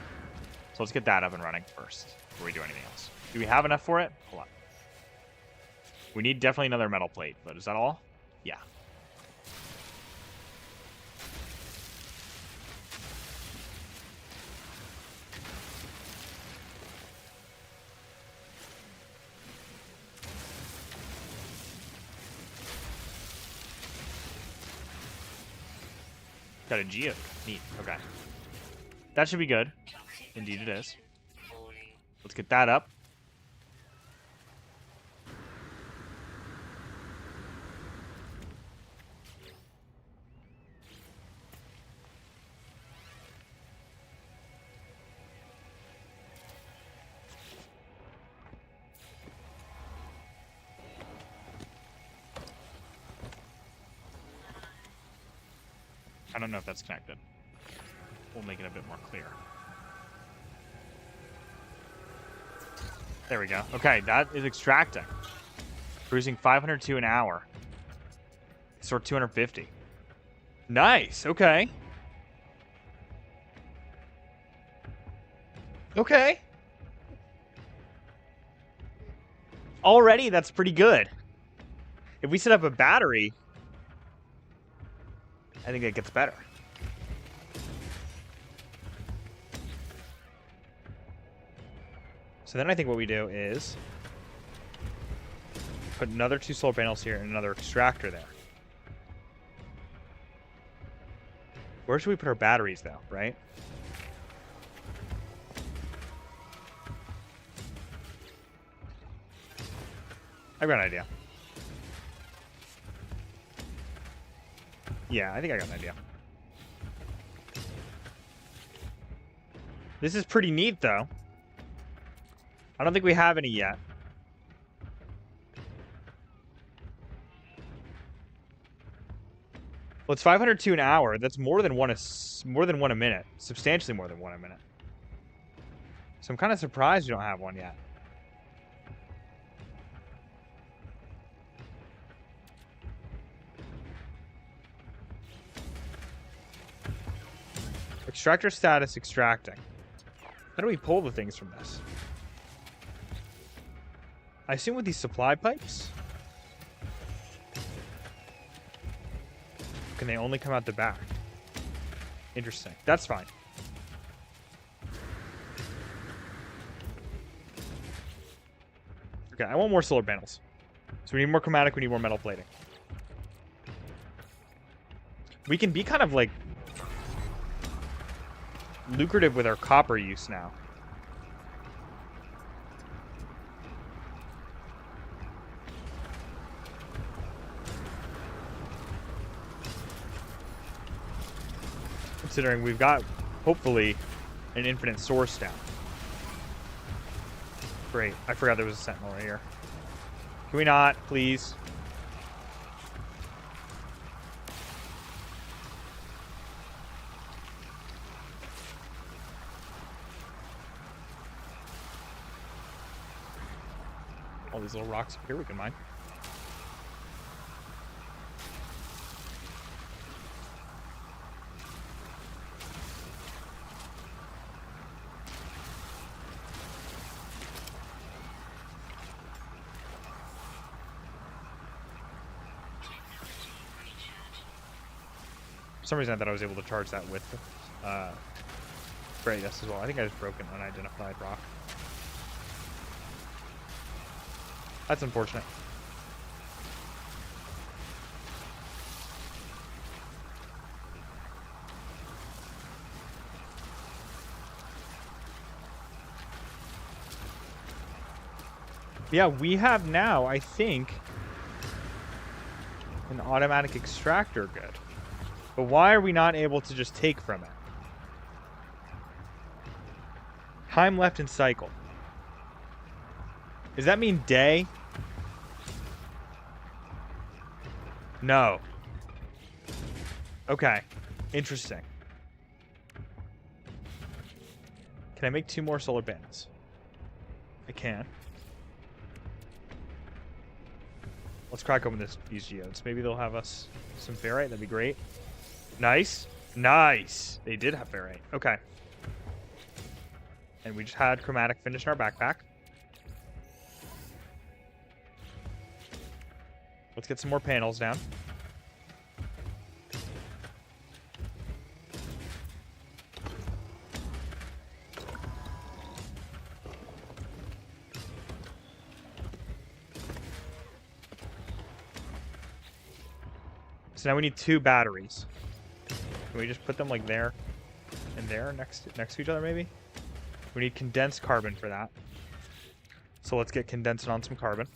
So let's get that up and running first before we do anything else. Do we have enough for it? Hold on. We need definitely another metal plate, but is that all? Yeah. Got a geode. Neat. Okay. That should be good. Indeed it is. Let's get that up. I don't know if that's connected. We'll make it a bit more clear. There we go. Okay, that is extracting. Cruising 502 an hour. Sort 250. Nice. Okay. Okay. Already, that's pretty good. If we set up a battery, I think it gets better. So then I think what we do is put another 2 solar panels here and another extractor there. Where should we put our batteries, though, right? I've got an idea. Yeah, I think I got an idea. This is pretty neat, though. I don't think we have any yet. Well, it's 502 an hour. That's more than one a minute. Substantially more than one a minute. So I'm kind of surprised you don't have one yet. Extractor status extracting. How do we pull the things from this? I assume with these supply pipes? Can they only come out the back? Interesting. That's fine. Okay, I want more solar panels. So we need more chromatic, we need more metal plating. We can be kind of like lucrative with our copper use now. Considering we've got, hopefully, an infinite source down. Great. I forgot there was a sentinel right here. Can we not, please? All these little rocks up here we can mine. For some reason I thought I was able to charge that with Brayus as well. I think I just broke an unidentified rock. That's unfortunate. Yeah, we have now, I think, an automatic extractor good. But why are we not able to just take from it? Time left in cycle. Does that mean day? No. Okay. Interesting. Can I make 2 more solar panels? I can. Let's crack open these geodes. Maybe they'll have us some ferrite. That'd be great. Nice. Nice. They did have ferrite. Okay. And we just had chromatic finish in our backpack. Let's get some more panels down. So now we need 2 batteries. Can we just put them like there and there next to each other maybe? We need condensed carbon for that. So let's get condensed on some carbon.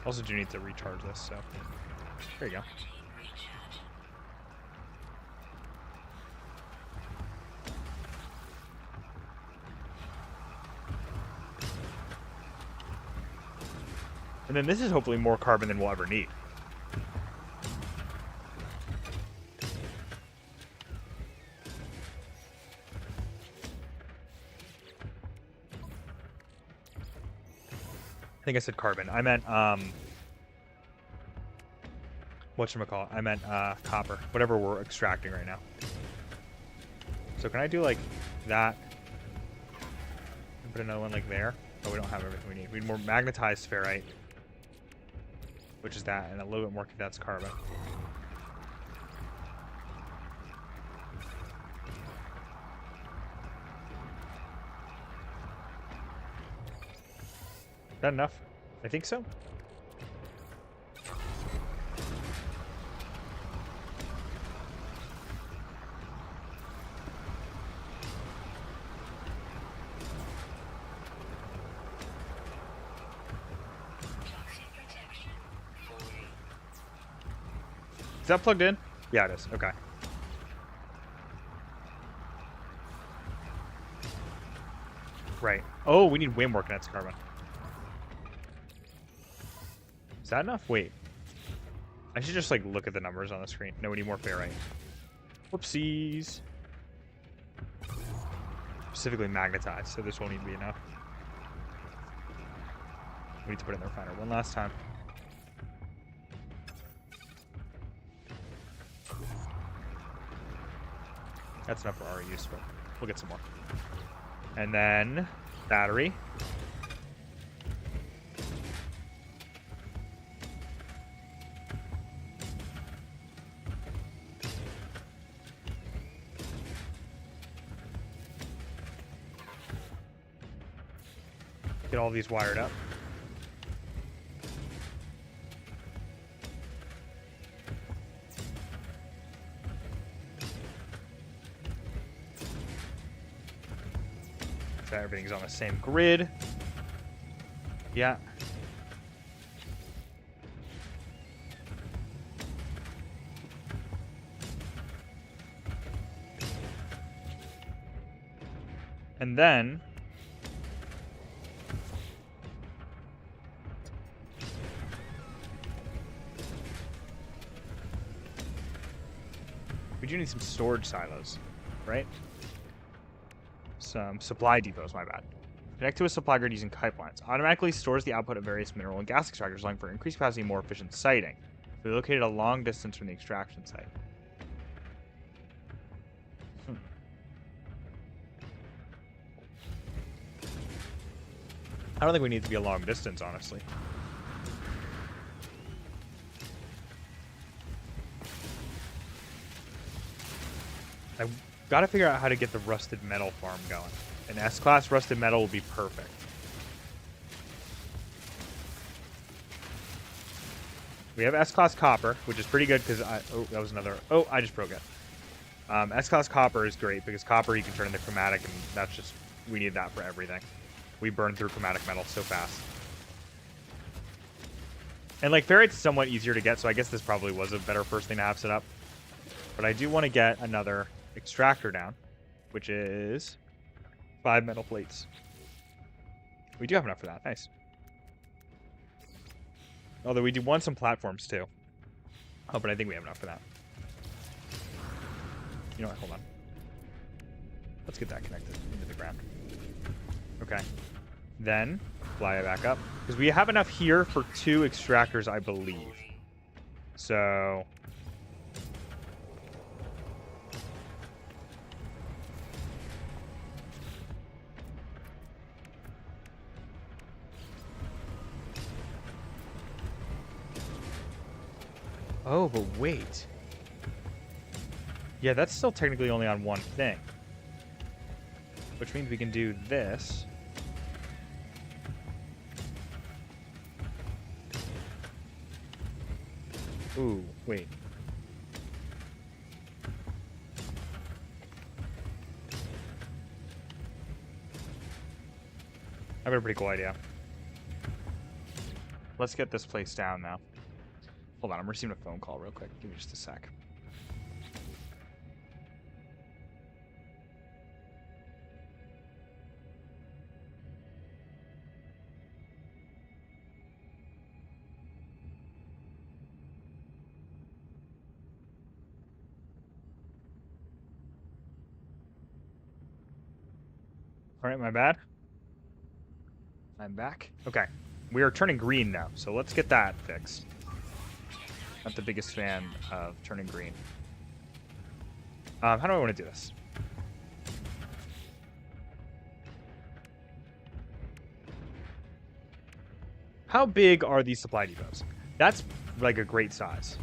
Also do need to recharge this, so there you go. And then this is hopefully more carbon than we'll ever need. think I said carbon. I meant, whatchamacallit? I meant, copper. Whatever we're extracting right now. So can I do, like, that? And put another one, like, there? Oh, we don't have everything we need. We need more magnetized ferrite. Which is that, and a little bit more condensed carbon. Is that enough? I think so. Is that plugged in? Yeah, it is. Okay. Right. Oh, we need way more condensed carbon. Is that enough? Wait. I should just, like, look at the numbers on the screen. No, we need more ferrite. Whoopsies. Specifically magnetized, so this won't need to be enough. We need to put it in the refiner one last time. That's enough for our use, but we'll get some more. And then battery. Get all these wired up. So everything's on the same grid. Yeah. And then we do need some storage silos, right? Some supply depots, my bad. Connect to a supply grid using pipelines. Automatically stores the output of various mineral and gas extractors, allowing for increased capacity and more efficient siting. They're located a long distance from the extraction site. I don't think we need to be a long distance, honestly. I've got to figure out how to get the rusted metal farm going. An S-class rusted metal will be perfect. We have S-class copper, which is pretty good because oh, that was another... Oh, I just broke it. S-class copper is great because copper you can turn into chromatic, and that's just... We need that for everything. We burn through chromatic metal so fast. And, like, ferrite's somewhat easier to get, so I guess this probably was a better first thing to have set up. But I do want to get another extractor down, which is 5 metal plates. We do have enough for that. Nice. Although we do want some platforms, too. Oh, but I think we have enough for that. You know what? Hold on. Let's get that connected into the ground. Okay. Then fly it back up. Because we have enough here for 2 extractors, I believe. So... Oh, but wait. Yeah, that's still technically only on one thing. Which means we can do this. Ooh, wait. I have a pretty cool idea. Let's get this place down now. Hold on, I'm receiving a phone call real quick. Give me just a sec. All right, my bad. I'm back. Okay. We are turning green now, so let's get that fixed. Not the biggest fan of turning green. How do I want to do this? How big are these supply depots? That's like a great size.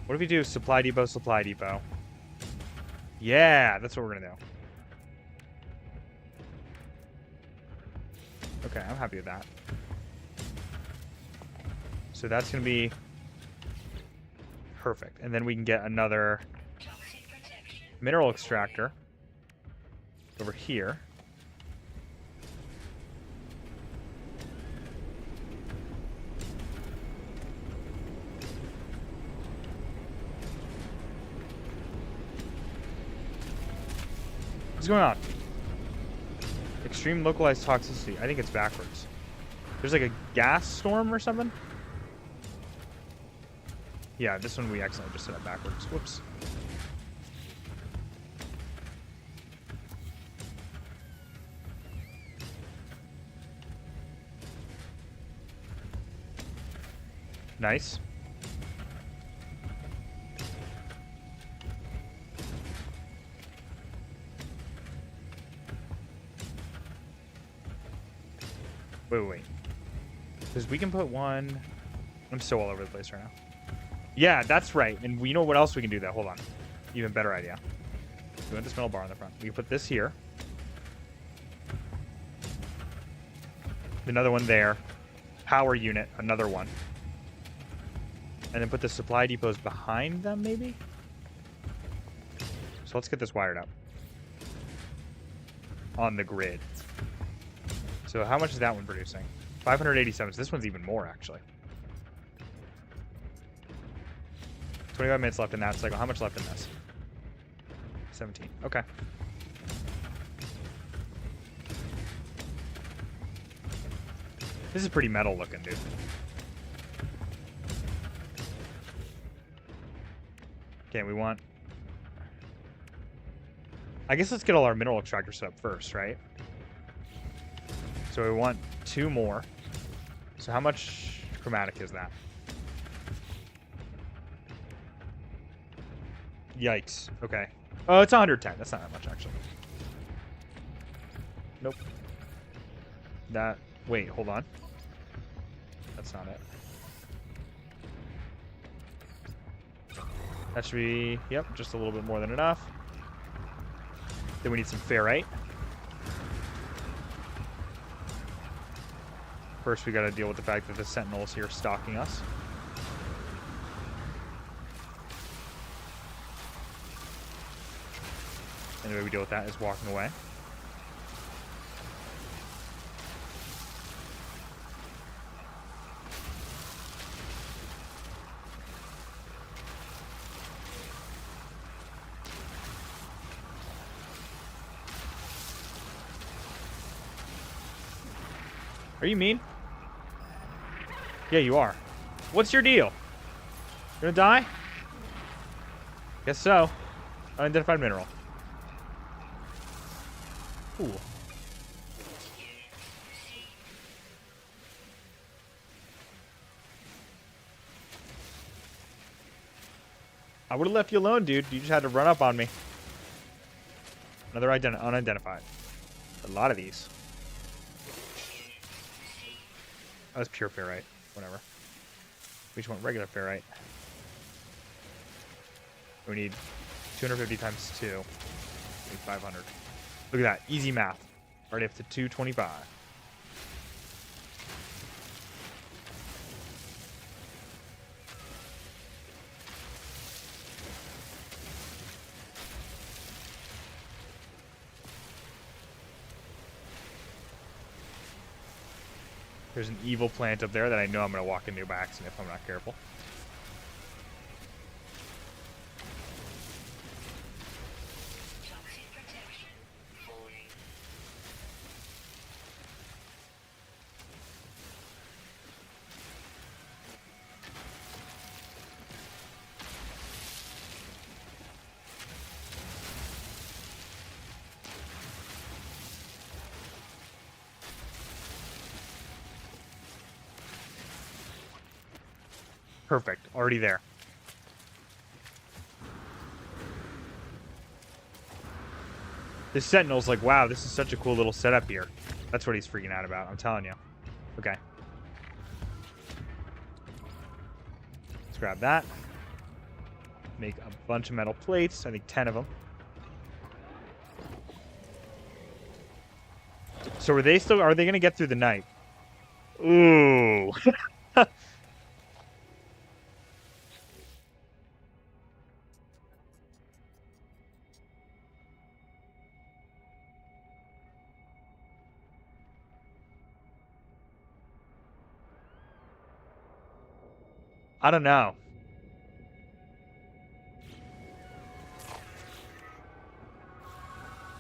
What if we do supply depot, supply depot? Yeah, that's what we're gonna do. Okay, I'm happy with that. So that's gonna be perfect. And then we can get another mineral extractor over here. What's going on? Extreme localized toxicity. I think it's backwards. There's like a gas storm or something? Yeah, this one we accidentally just set up backwards. Whoops. Nice. Wait. Because we can put one... I'm so all over the place right now. Yeah, that's right. And you know what else we can do that? Hold on. Even better idea. We want this metal bar on the front. We can put this here. Another one there. Power unit, another one. And then put the supply depots behind them, maybe? So let's get this wired up. On the grid. So how much is that one producing? 587. So this one's even more, actually. 25 minutes left in that cycle. How much left in this? 17. Okay. This is pretty metal looking, dude. Okay, we want... I guess let's get all our mineral extractors set up first, right? So we want 2 more. So how much chromatic is that? Yikes. Okay. Oh, it's 110. That's not that much, actually. Nope. That... Wait, hold on. That's not it. That should be... Yep, just a little bit more than enough. Then we need some ferrite. First, we gotta deal with the fact that the Sentinel is here stalking us. And the way we deal with that is walking away. Are you mean? Yeah, you are. What's your deal? You're gonna die? Guess so. Unidentified mineral. Cool. I would have left you alone, dude. You just had to run up on me. Another unidentified. A lot of these. Oh, that's pure ferrite. Whatever. We just want regular ferrite. We need 250 times 2. We need 500. Look at that. Easy math. Already up to 225. There's an evil plant up there that I know I'm going to walk into by accident if I'm not careful. Perfect. Already there. The Sentinel's like, wow, this is such a cool little setup here. That's what he's freaking out about. I'm telling you. Okay. Let's grab that. Make a bunch of metal plates. I think 10 of them. So are they going to get through the night? Ooh. I don't know.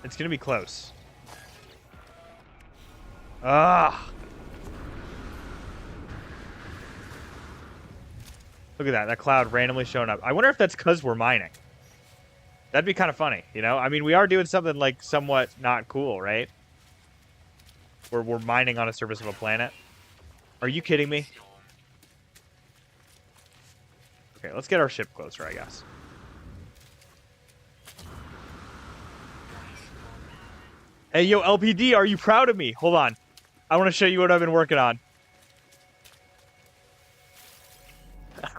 It's going to be close. Ah. Look at that. That cloud randomly showing up. I wonder if that's because we're mining. That'd be kind of funny, you know? I mean, we are doing something, like, somewhat not cool, right? We're mining on a surface of a planet. Are you kidding me? Okay, let's get our ship closer, I guess. Hey, yo, LPD, are you proud of me? Hold on. I want to show you what I've been working on.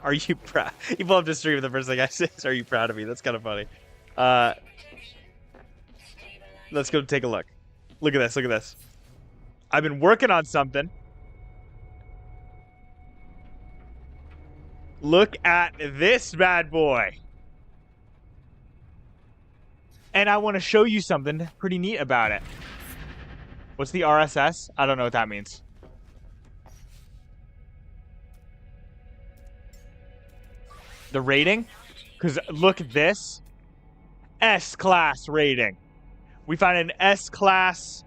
Are you proud? You pull up to stream, the first thing I say is, are you proud of me? That's kind of funny. Let's go take a look. Look at this, look at this. I've been working on something. Look at this bad boy. And I want to show you something pretty neat about it. What's the RSS? I don't know what that means. The rating? Because look at this. S-class rating. We found an S-class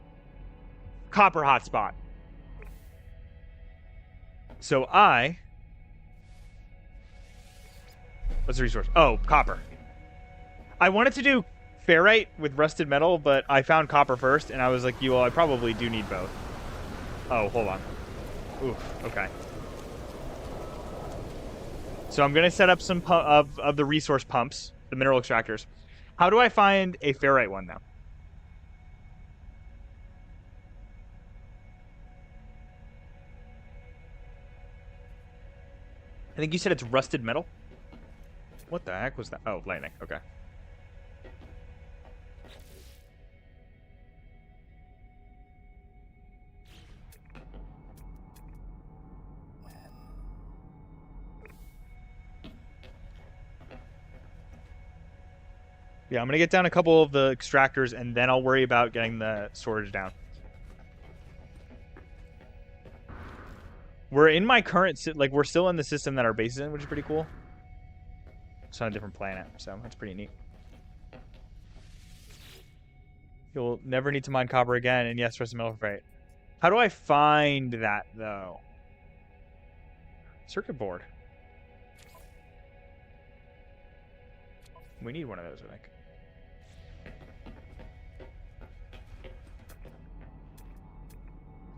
copper hotspot. So what's the resource? Oh, copper. I wanted to do ferrite with rusted metal, but I found copper first, and I was like, I probably do need both. Oh, hold on. Oof, okay. So I'm going to set up some of the resource pumps, the mineral extractors. How do I find a ferrite one, though? I think you said it's rusted metal? What the heck was that? Oh, lightning. Okay. Yeah, I'm going to get down a couple of the extractors, and then I'll worry about getting the storage down. We're in my current... Like, we're still in the system that our base is in, which is pretty cool. It's on a different planet, so that's pretty neat. You'll never need to mine copper again, and yes, rusted metal ferrite. How do I find that, though? Circuit board. We need one of those, I think.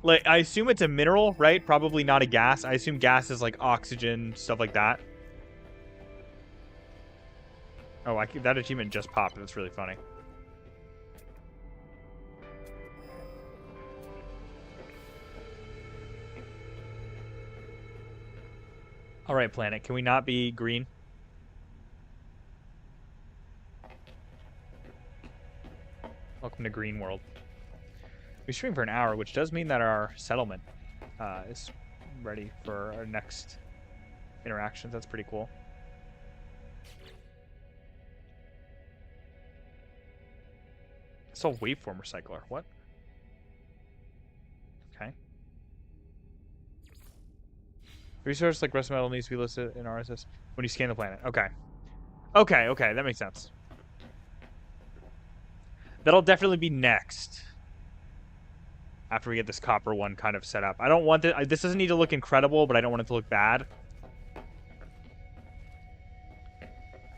Like, I assume it's a mineral, right? Probably not a gas. I assume gas is like oxygen, stuff like that. Oh, that achievement just popped. That's really funny. All right, planet. Can we not be green? Welcome to Green World. We stream for an hour, which does mean that our settlement is ready for our next interactions. That's pretty cool. It's a waveform recycler. What? Okay. Resource like rust metal needs to be listed in RSS when you scan the planet. Okay. Okay, that makes sense. That'll definitely be next. After we get this copper one kind of set up. I don't want this doesn't need to look incredible, but I don't want it to look bad.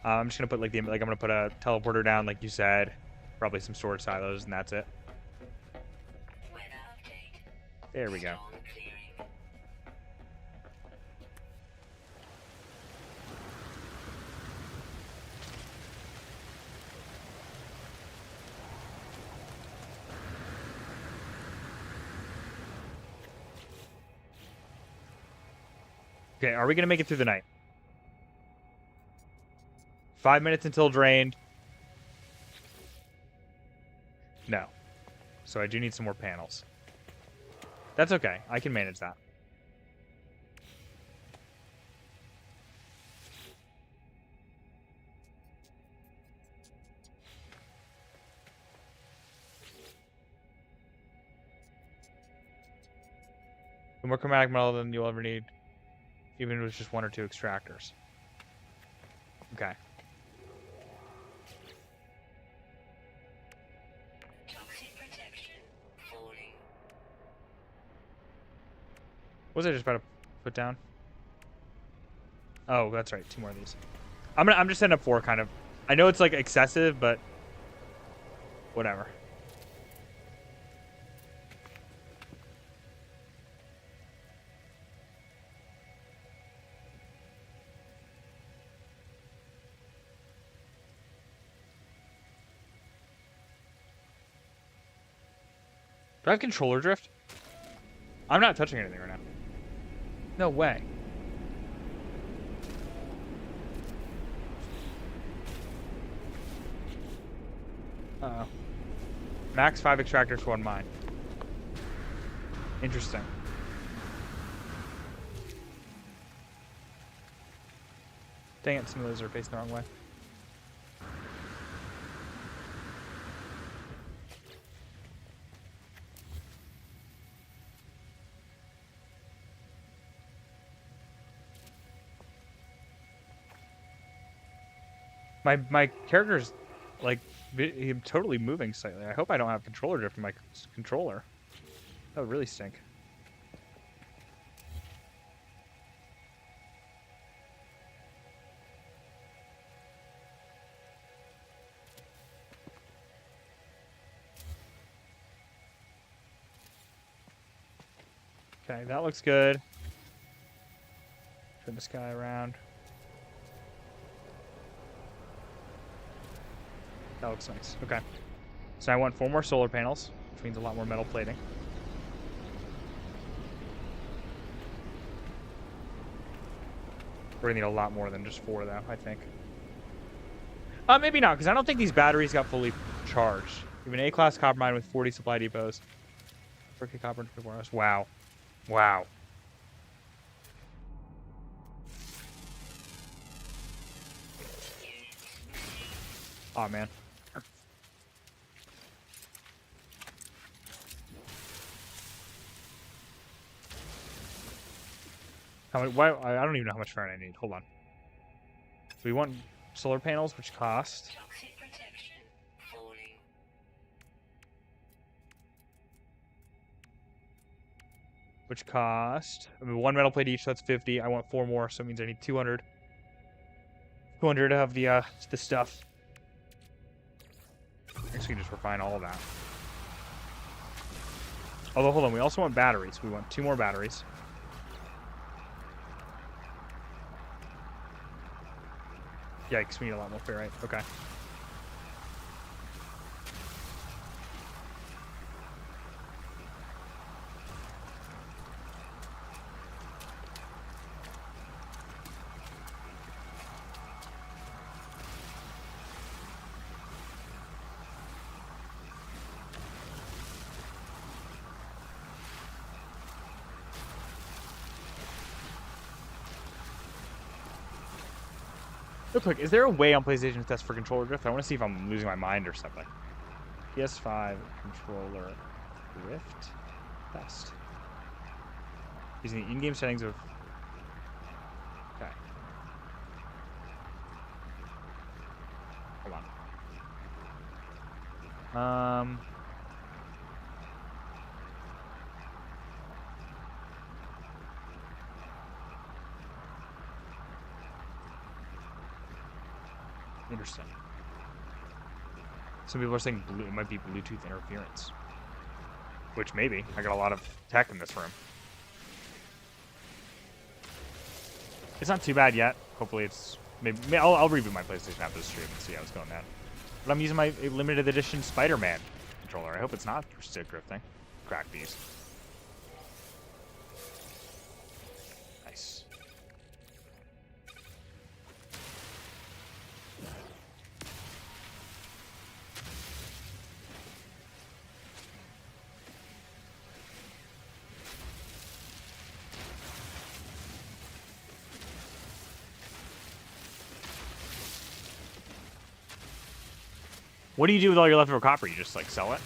I'm just gonna put I'm gonna put a teleporter down, like you said. Probably some storage silos, and that's it. There we go. Okay, are we going to make it through the night? 5 minutes until drained. No. So I do need some more panels. That's okay. I can manage that. More chromatic metal than you'll ever need, even if it was just 1 or 2 extractors. Okay. Toxic protection falling. What was I just about to put down? Oh, that's right. 2 more of these. I'm just setting up 4 kind of. I know it's like excessive, but whatever. Do I have controller drift? I'm not touching anything right now. No way. Uh-oh. Max 5 extractors for 1 mine. Interesting. Dang it, some of those are facing the wrong way. My character's like I'm totally moving slightly. I hope I don't have controller drift in my controller. That would really stink. Okay, that looks good. Turn this guy around. That looks nice. Okay. So I want 4 more solar panels, which means a lot more metal plating. We're gonna need a lot more than just 4, though, I think. Maybe not, because I don't think these batteries got fully charged. We have an A-class copper mine with 40 supply depots. 4K copper and 24 hours. Wow. Wow. Aw, man. How many, why, I don't even know how much iron I need. Hold on. We want solar panels, which cost. Toxic protection falling. Which cost. I mean, 1 metal plate each, so that's 50. I want 4 more, so it means I need 200. 200 of the stuff. I guess we can just refine all of that. Although, hold on, we also want batteries. We want 2 more batteries. Yikes, we need a lot more ferrite. Okay. Real quick, is there a way on PlayStation to test for controller drift? I want to see if I'm losing my mind or something. PS5 controller drift test. Using the in-game settings of... Okay. Hold on. Interesting. Some people are saying it might be Bluetooth interference. Which maybe. I got a lot of tech in this room. It's not too bad yet. Hopefully it's... Maybe I'll reboot my PlayStation after the stream and see how it's going now. But I'm using my limited edition Spider-Man controller. I hope it's not stick drifting. Crack these. Nice. What do you do with all your leftover copper? You just, like, sell it?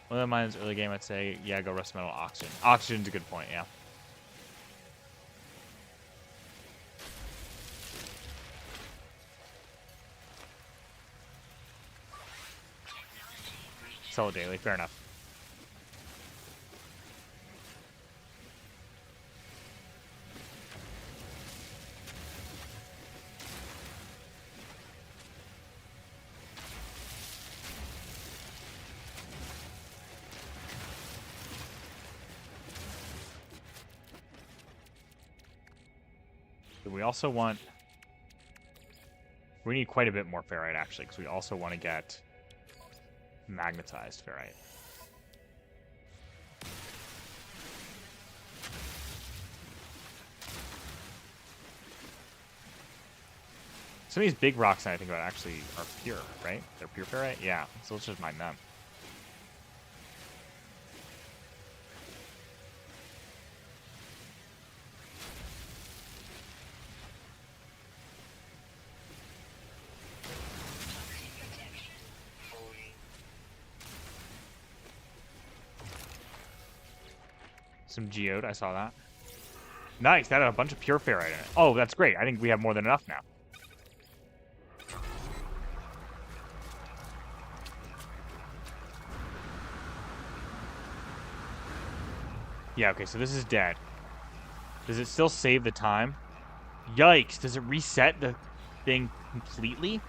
One of mine's early game, I'd say, yeah, go rust metal oxygen. Oxygen's a good point, yeah. Sell it daily, fair enough. We also want... We need quite a bit more ferrite, actually, because we also want to get magnetized ferrite. Some of these big rocks that I think about actually are pure, right? They're pure ferrite? Yeah, so let's just mine them. Some geode, I saw that. Nice, that had a bunch of pure ferrite in it. Oh, that's great. I think we have more than enough now. Yeah, okay, so this is dead. Does it still save the time? Yikes, does it reset the thing completely?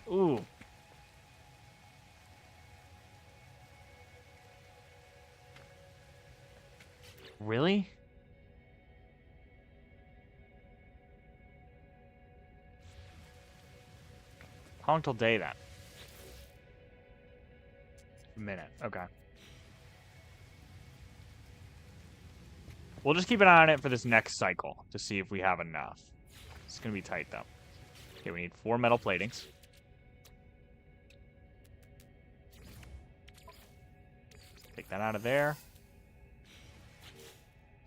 Ooh. Really? How long till day then? A minute, okay. We'll just keep an eye on it for this next cycle to see if we have enough. It's gonna be tight though. Okay, we need 4 metal platings. Take that out of there.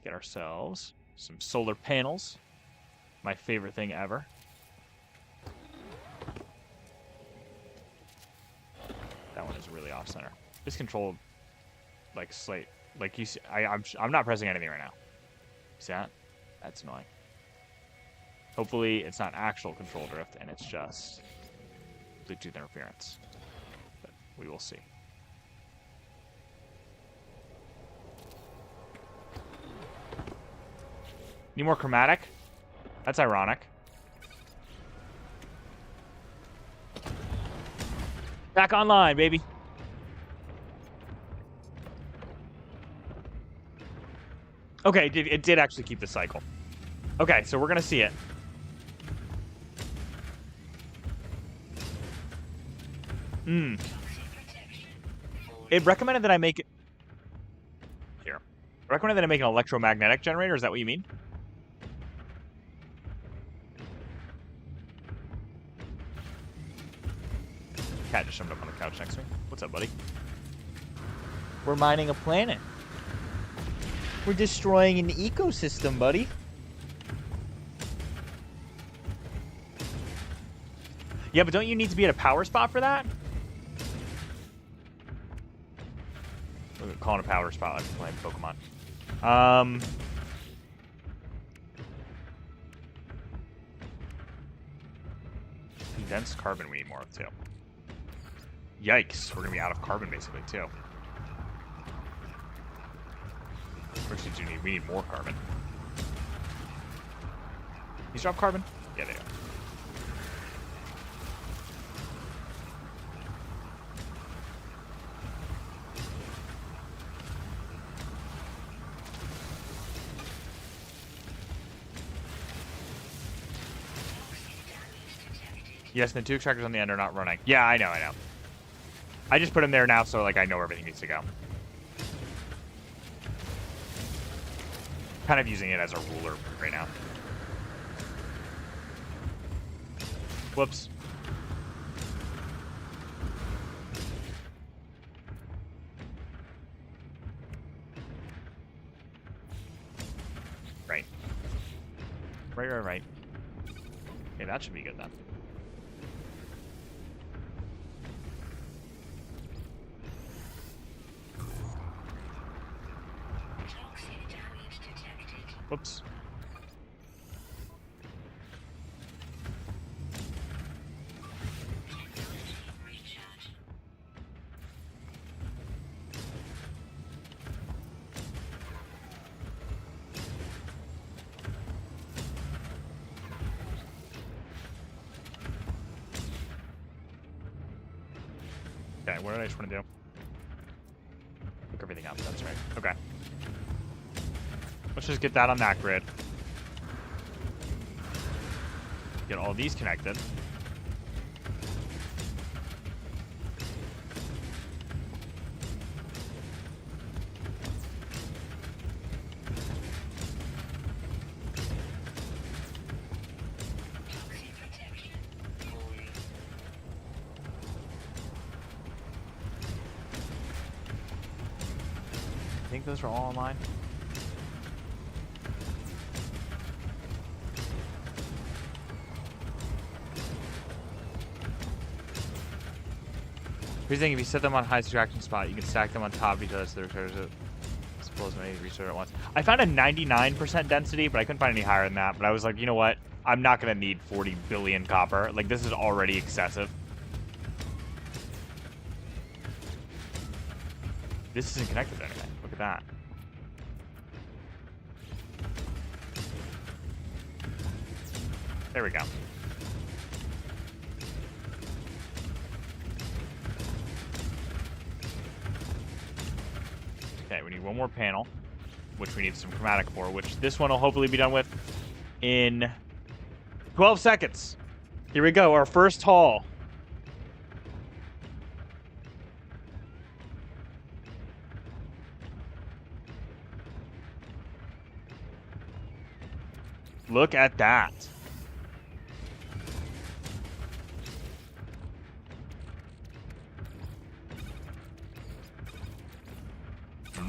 Get ourselves some solar panels. My favorite thing ever. That one is really off center. This control, like slate, like you see, I'm not pressing anything right now. See that? That's annoying. Hopefully it's not actual control drift and it's just Bluetooth interference. But we will see. Need more chromatic? That's ironic. Back online, baby. Okay, it did actually keep the cycle. Okay, so we're gonna see it. It recommended that I make it... Here. Recommended that I make an electromagnetic generator, is that what you mean? Cat just jumped up on the couch next to me. What's up, buddy? We're mining a planet. We're destroying an ecosystem, buddy. Yeah, but don't you need to be at a power spot for that? We're calling a power spot like playing Pokemon. Condensed carbon we need more of too. Yikes, we're gonna be out of carbon basically too. First things we need more carbon. These drop carbon? Yeah, they do. Yes, and the 2 extractors on the end are not running. Yeah, I know. I just put them there now so like I know where everything needs to go. Kind of using it as a ruler right now. Whoops. Right. Right. Okay, that should be good then. Whoops. Recharge. Okay, what did I just want to do? Hook everything up, that's right. Okay. Let's just get that on that grid. Get all these connected. Toxic protection. Falling. I think those are all online. Here's the thing, if you set them on high subtraction spot, you can stack them on top of each other so they're sort of explode as many research at once. I found a 99% density, but I couldn't find any higher than that. But I was like, you know what? I'm not going to need 40 billion copper. Like, this is already excessive. This isn't connected to anything. Look at that. There we go. Okay, we need one more panel, which we need some chromatic for, which this one will hopefully be done with in 12 seconds. Here we go, our first haul. Look at that.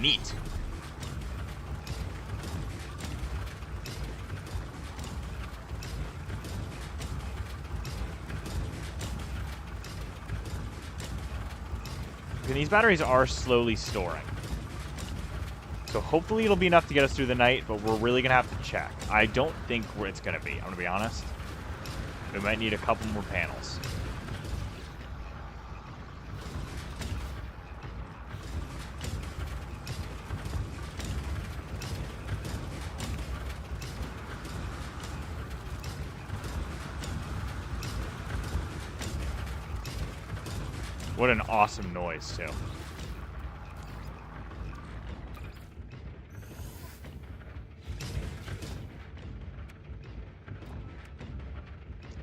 Neat. And these batteries are slowly storing. So hopefully it'll be enough to get us through the night, but we're really going to have to check. I don't think where it's going to be. I'm going to be honest. We might need a couple more panels. What an awesome noise, too.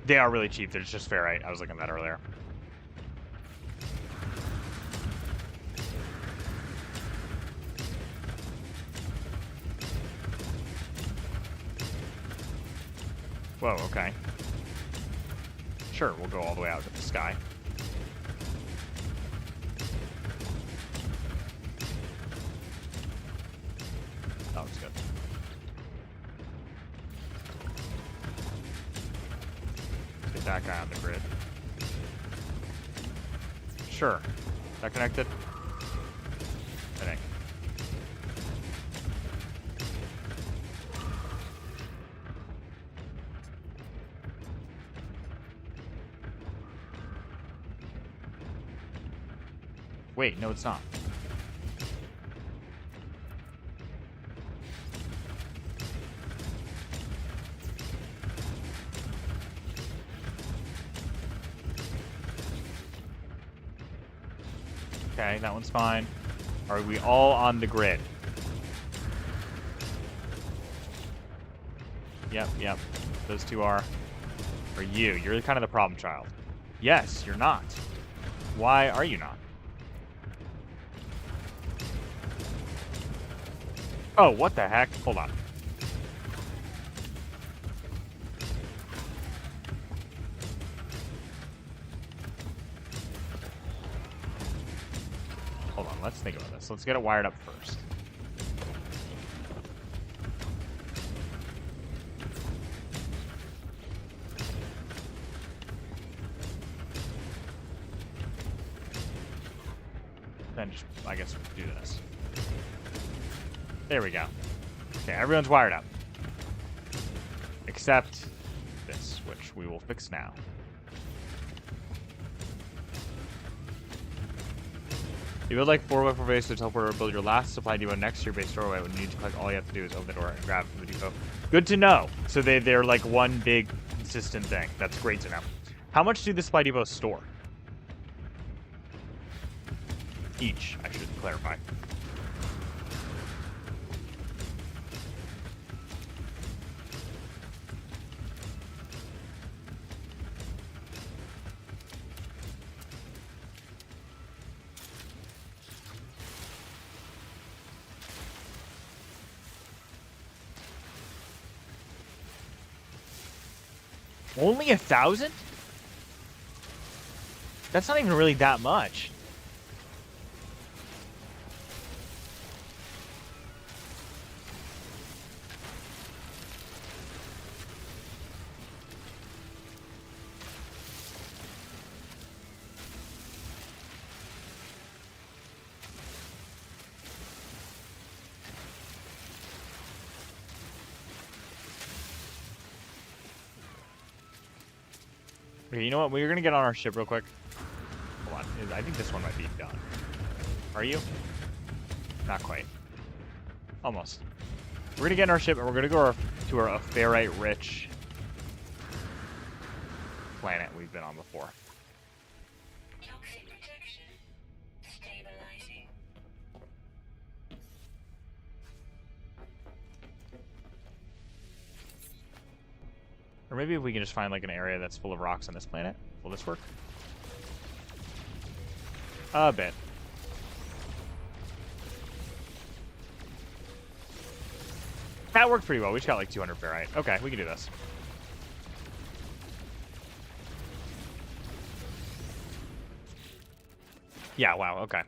They are really cheap. They're just ferrite. I was looking at that earlier. Whoa, okay. Sure, we'll go all the way out to the sky. That looks good. Let's get that guy on the grid. Sure. Is that connected? I think. Wait, no, it's not. Okay, that one's fine. Are we all on the grid? Yep, yep. Those two are. Or you. You're kind of the problem child. Yes, you're not. Why are you not? Oh, what the heck? Hold on. Hold on, let's think about this. Let's get it wired up first. Then just, I guess, do this. There we go. Okay, everyone's wired up. Except this, which we will fix now. You build like 4x4 base to teleport or build your last supply depot next to your base doorway. When you need to collect, all you have to do is open the door and grab from the depot. Good to know. So they're like one big consistent thing. That's great to know. How much do the supply depots store? Each, I should clarify. Only 1,000? That's not even really that much. Okay, you know what? We're gonna get on our ship real quick. Hold on. I think this one might be done. Are you? Not quite. Almost. We're gonna get on our ship and we're gonna go to our ferrite-rich planet we've been on before. Toxic protection. Stabilizing. Or maybe if we can just find like an area that's full of rocks on this planet. Will this work? A bit. That worked pretty well. We just got like 200 ferrite. Okay, we can do this. Yeah, wow, okay.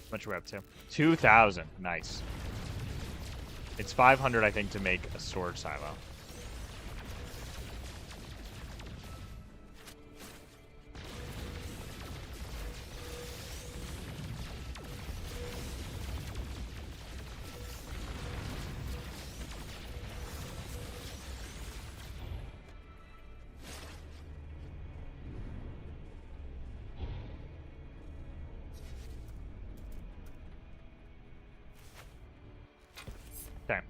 How much are we up to? 2,000. Nice. It's 500, I think, to make a storage silo. Okay.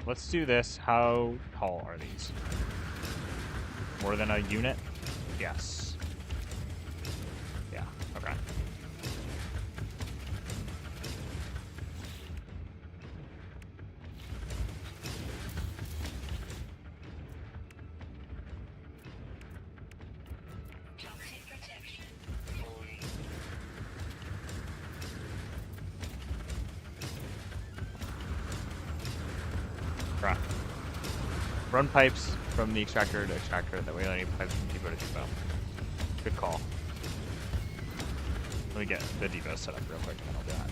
Let's do this. How tall are these? More than a unit? Yes. Yeah, okay. Toxic protection. Falling. Right. Run pipes from the extractor to extractor. That way I don't need pipes from depot to depot. Good call. Let me get the depot set up real quick and then I'll do that.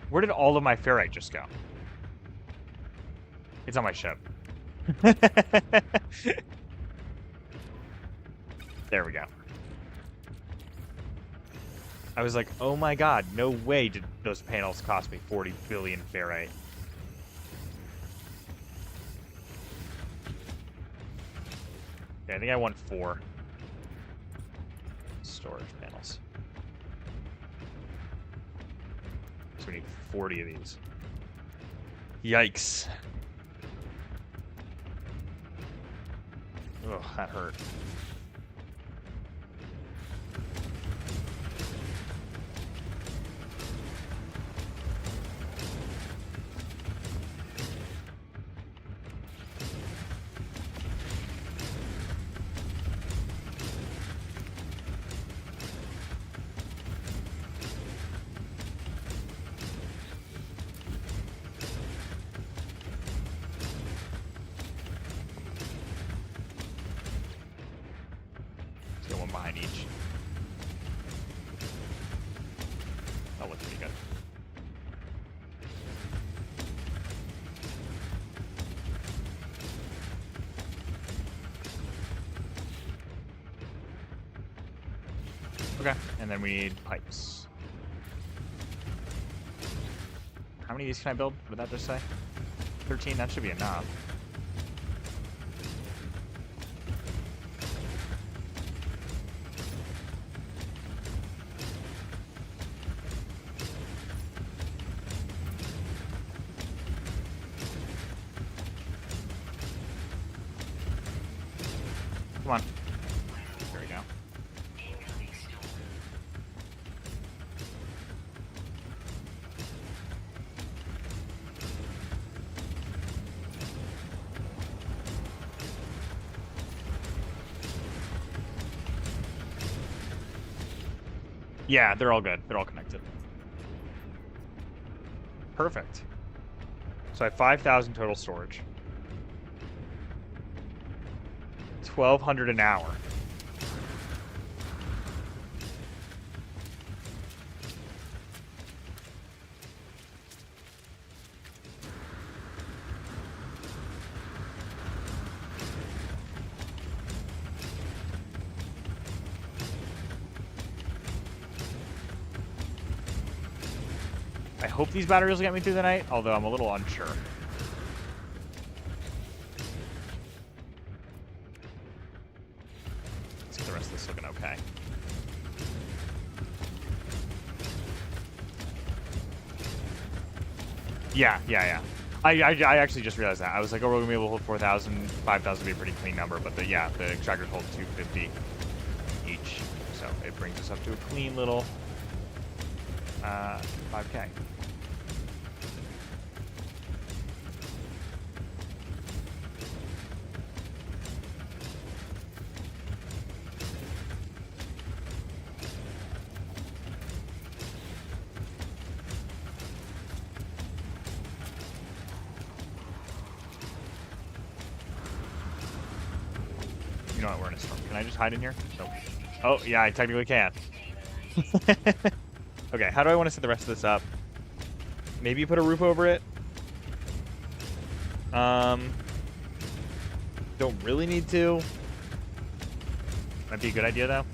Where did all of my ferrite just go? It's on my ship. There we go. I was like, oh my god, no way did those panels cost me 40 billion ferrite. Yeah, I think I won 4. storage panels. So we need 40 of these. Yikes. Ugh, that hurt. Let's get one behind each. That looks pretty good. Okay, and then we need pipes. How many of these can I build? What did that just say? 13, that should be enough. Come on. There we go. Incoming storm. Yeah, they're all good. They're all connected. Perfect. So I have 5,000 total storage. 1,200 an hour. I hope these batteries will get me through the night, although I'm a little unsure. Let's get the rest of this looking okay. Yeah. I actually just realized that. I was like, oh, we're gonna be able to hold 4,000, 5,000 would be a pretty clean number, but the extractors hold 250 each, so it brings us up to a clean little 5K. You know what? We're in a storm. Can I just hide in here? Nope. Oh, yeah, I technically can. Okay, how do I want to set the rest of this up? Maybe put a roof over it. Don't really need to. Might be a good idea, though.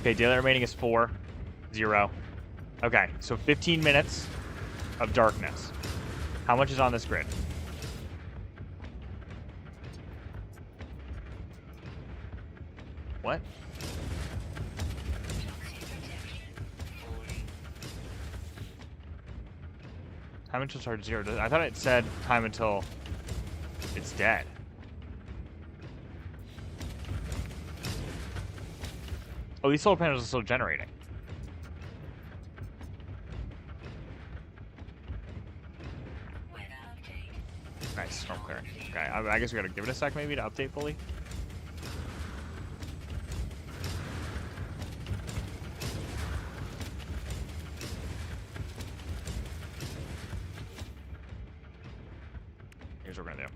Okay, daylight remaining is 4, 0. Okay, so 15 minutes of darkness. How much is on this grid? What? Toxic protection. 40. Time until charge 0. I thought it said time until it's dead. Oh, these solar panels are still generating. Weather update. Nice, storm clearing. Okay, I guess we gotta give it a sec maybe to update fully. Here's what we're gonna do.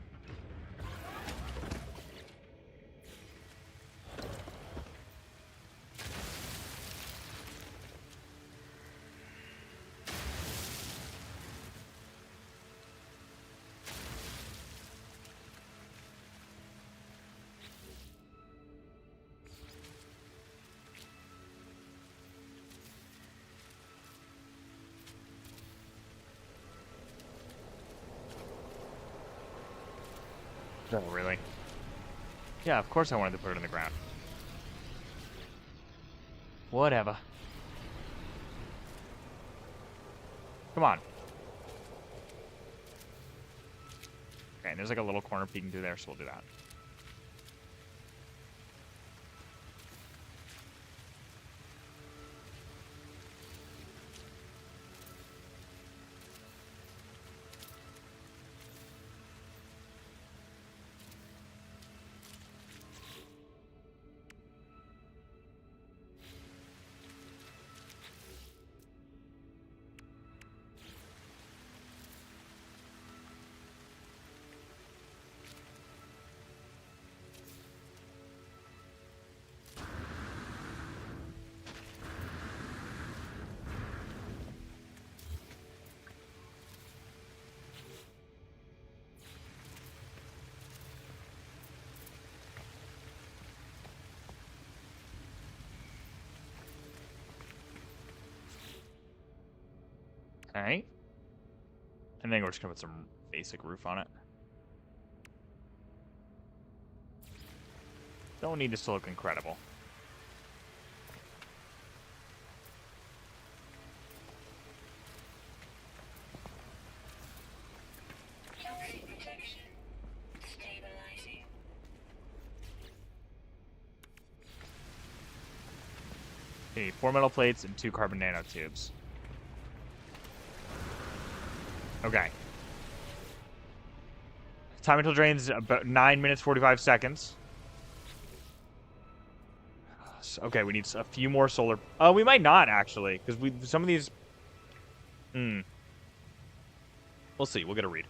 Oh, really? Yeah, of course I wanted to put it in the ground. Whatever. Come on. Okay, and there's like a little corner peeking through there, so we'll do that. Alright. And then we're just gonna put some basic roof on it. Don't need this to look incredible. Toxic protection. Stabilizing. Okay, 4 metal plates and 2 carbon nanotubes. Okay. Time until drains about 9 minutes 45 seconds. Okay, we need a few more solar. We might not actually, because some of these. We'll see. We'll get a read.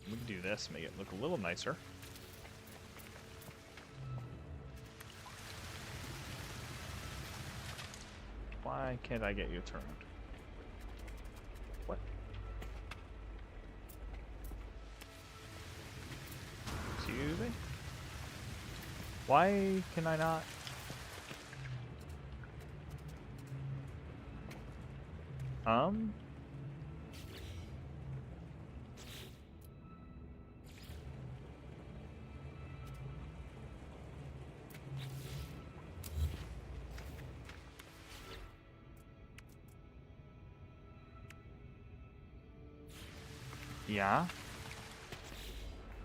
We can do this, make it look a little nicer. Why can't I get you turned? What? Excuse me? Why can I not? Yeah? Is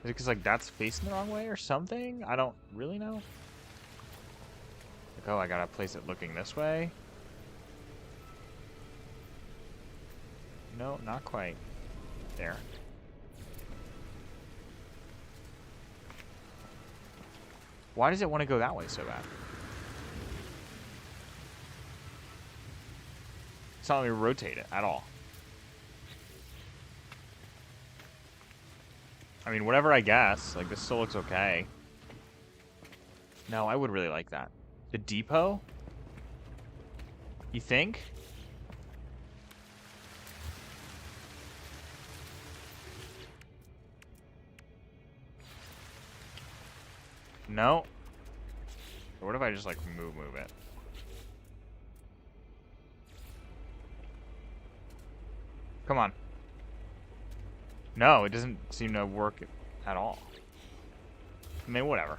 it because, like, that's facing the wrong way or something? I don't really know. Like, oh, I gotta place it looking this way. No, not quite. There. Why does it want to go that way so bad? It's not letting me rotate it at all. I mean, whatever, I guess. Like, this still looks okay. No, I would really like that. The depot? You think? No. What if I just, like, move it? Come on. No, it doesn't seem to work at all. I mean, whatever.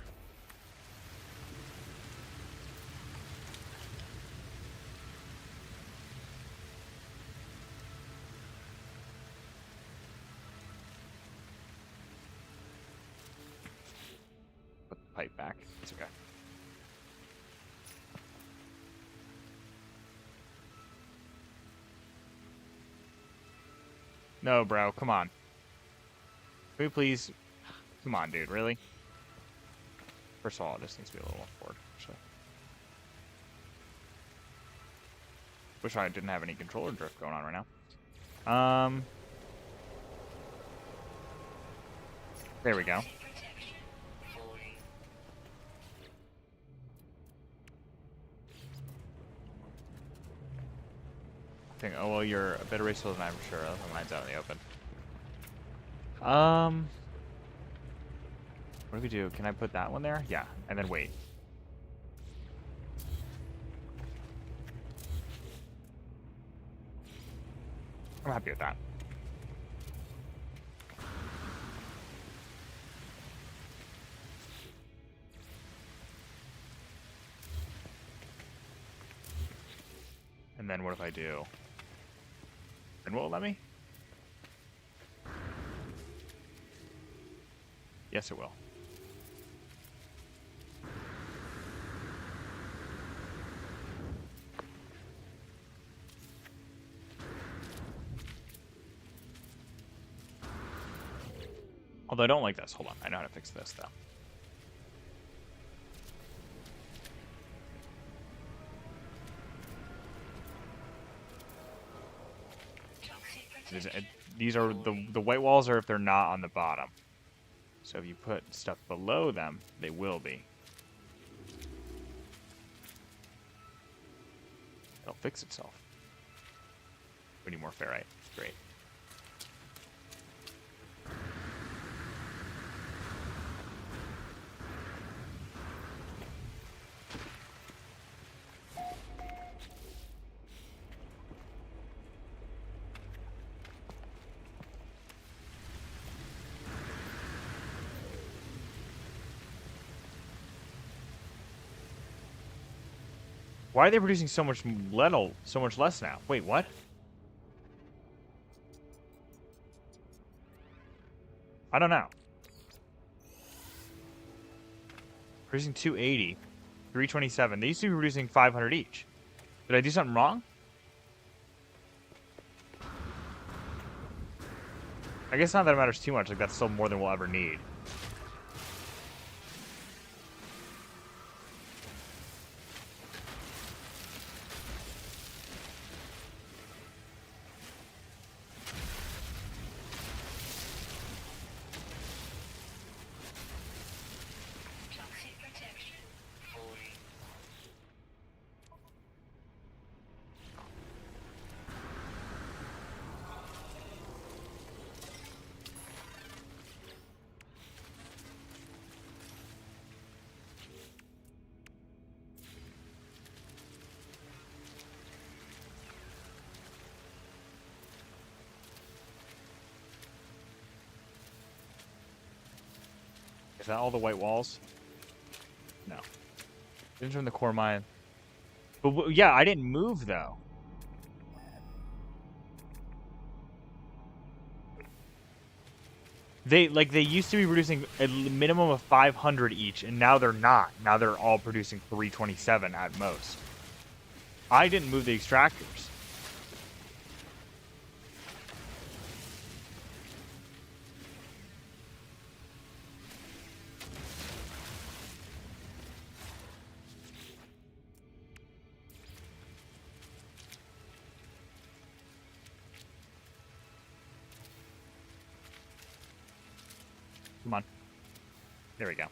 Put the pipe back. It's okay. No, bro. Come on. Can we please? Come on, dude. Really? First of all, it just needs to be a little more forward, actually. Wish I didn't have any controller drift going on right now. There we go. Toxic protection falling. I think, oh, well, you're a better racer than I'm sure. Mine's out in the open. What do we do? Can I put that one there? Yeah, and then wait. I'm happy with that. And then what if I do? And will it let me? Yes, it will. Although I don't like this. Hold on. I know how to fix this, though. Toxic These- protection. These are the white walls are if they're not on the bottom. So if you put stuff below them, they will be. It'll fix itself. We need more ferrite. Great. Why are they producing so much metal, so much less now? Wait, what? I don't know. Producing 280, 327. They used to be producing 500 each. Did I do something wrong? I guess not that it matters too much. Like, that's still more than we'll ever need. Toxic protection falling. Is that all the white walls? No. Didn't turn the core mine. But yeah, I didn't move though. They used to be producing a minimum of 500 each, and now they're not. Now they're all producing 327 at most. I didn't move the extractors. Come on. There we go.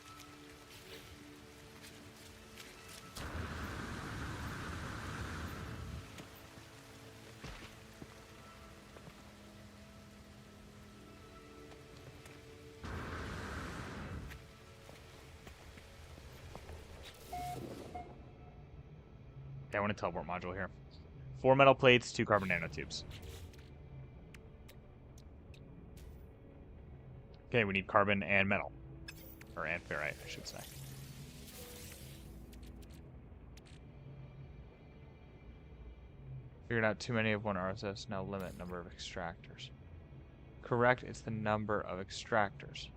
Okay, I want a teleport module here. 4 metal plates, 2 carbon nanotubes. Okay, we need carbon and metal. Or and ferrite, I should say. Figured out too many of one RSS, now limit number of extractors. Correct, it's the number of extractors.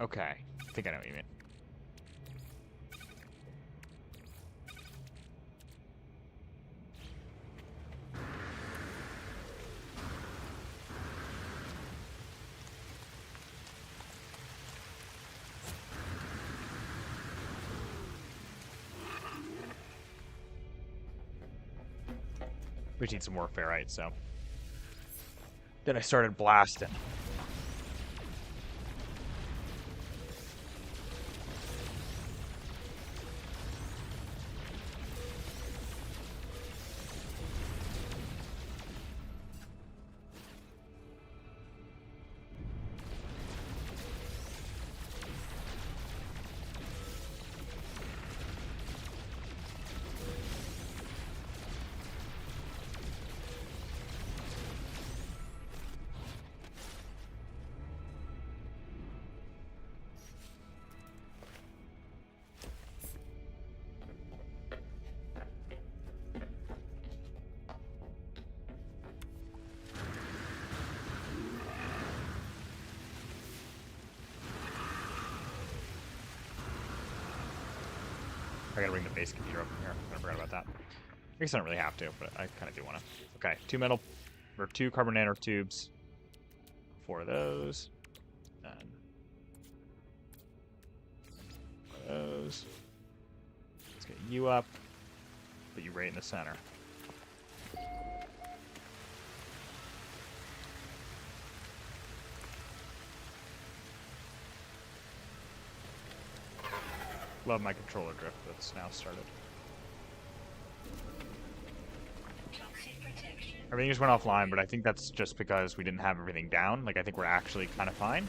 Okay, I think I know what you mean. We need some more ferrite, so. Then I started blasting. I gotta bring the base computer up here. I forgot about that. I guess I don't really have to, but I kind of do want to. Okay, 2 carbon nanotubes. 4 of those. And 4 of those. Let's get you up. Put you right in the center. Love my controller drift that's now started. Toxic protection. Everything just went offline, but I think that's just because we didn't have everything down. Like, I think we're actually kind of fine.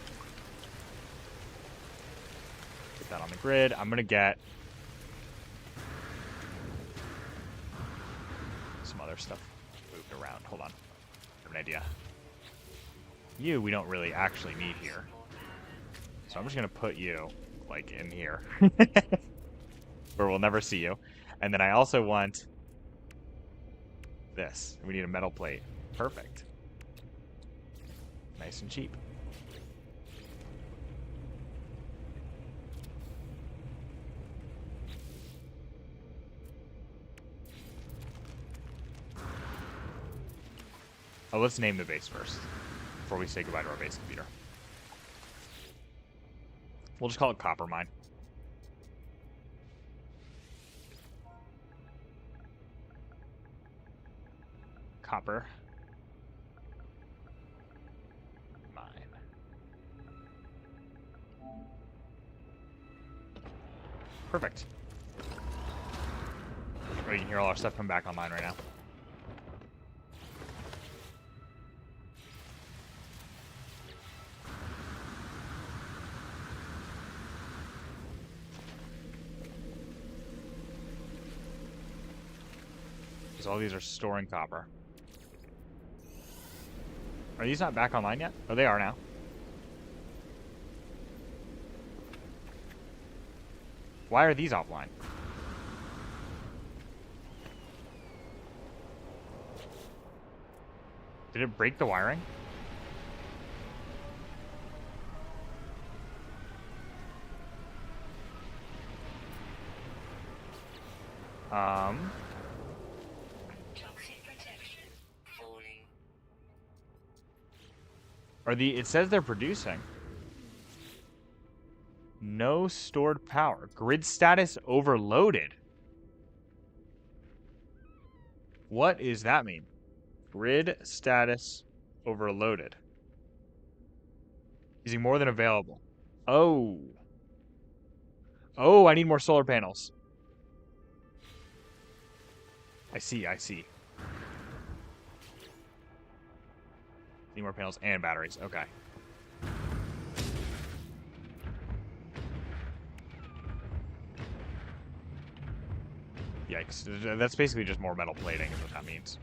Get that on the grid. I'm going to get some other stuff moved around. Hold on. I have an idea. You, we don't really actually need here. So I'm just going to put you, like, in here. Where we'll never see you. And then I also want this. We need a metal plate. Perfect. Nice and cheap. Oh, let's name the base first before we say goodbye to our base computer. We'll just call it Copper Mine. Copper Mine. Perfect. Oh, you can hear all our stuff come back online right now. Because all these are storing copper. Are these not back online yet? Oh, they are now. Why are these offline? Did it break the wiring? Toxic protection. Falling. It says they're producing. No stored power. Grid status overloaded. What does that mean? Grid status overloaded. Using more than available. Oh. Oh, I need more solar panels. I see. Need more panels and batteries. Okay. Yikes. That's basically just more metal plating is what that means.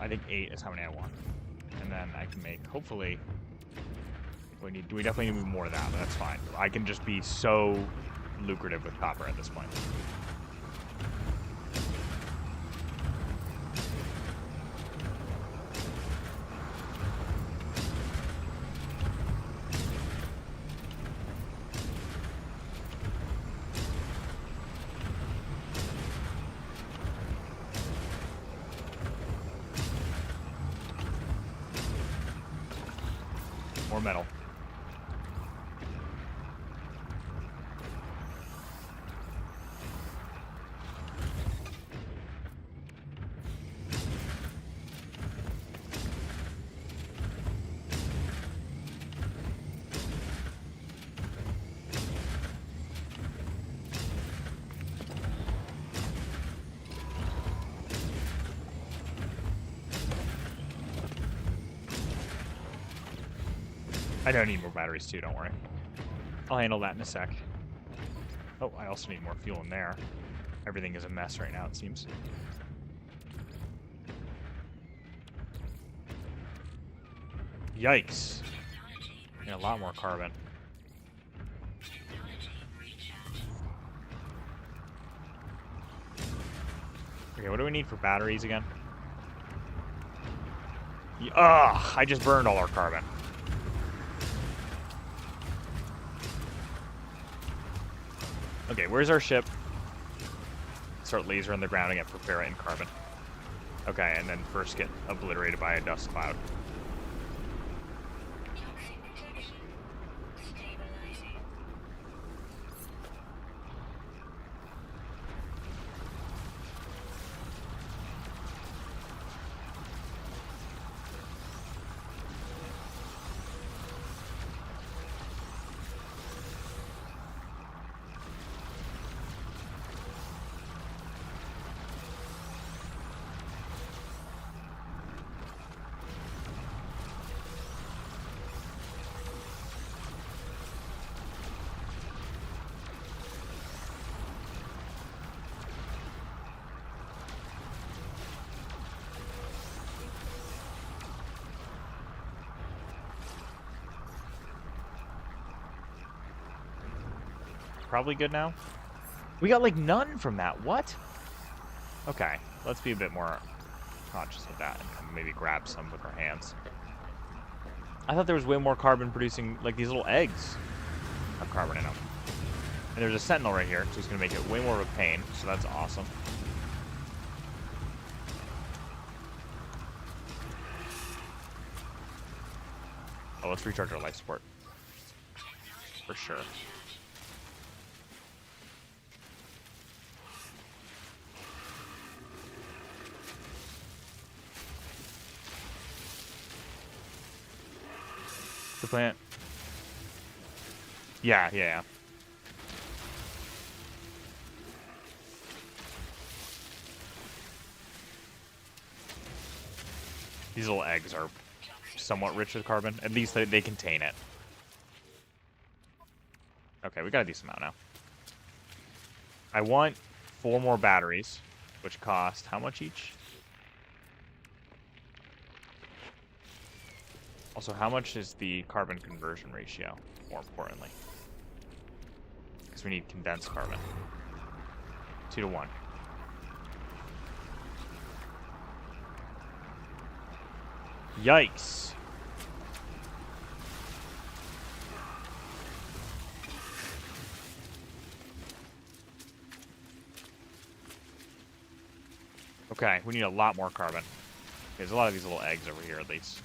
I think 8 is how many I want. And then I can make, we definitely need more of that, but that's fine. I can just be so lucrative with copper at this point. More metal. I don't need more batteries too, don't worry. I'll handle that in a sec. Oh, I also need more fuel in there. Everything is a mess right now, it seems. Yikes. Need a lot more carbon. Okay, what do we need for batteries again? Ugh, I just burned all our carbon. Okay, where's our ship? Start laser on the ground and get prepare it in carbon. Okay, and then first get obliterated by a dust cloud. Toxic protection. Stabilizing. Probably good now. We got like none from that. What? Okay, let's be a bit more conscious of that and maybe grab some with our hands. I thought there was way more carbon producing, like these little eggs have carbon in them. And there's a sentinel right here, so it's going to make it way more of a pain, so that's awesome. Oh, let's recharge our life support. For sure. The plant. Yeah. These little eggs are somewhat rich with carbon. At least they contain it. Okay, we got a decent amount now. I want 4 more batteries, which cost how much each? Also, how much is the carbon conversion ratio, more importantly? Because we need condensed carbon. 2 to 1. Yikes. Okay, we need a lot more carbon. There's a lot of these little eggs over here, at least.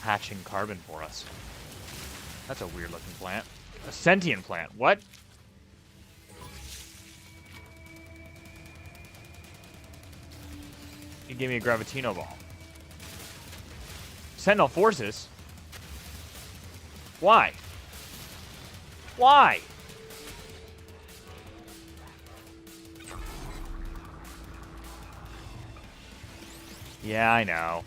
Hatching carbon for us. That's a weird looking plant. A sentient plant. What? He gave me a Gravitino ball. Sentinel forces? Why? Why? Yeah, I know.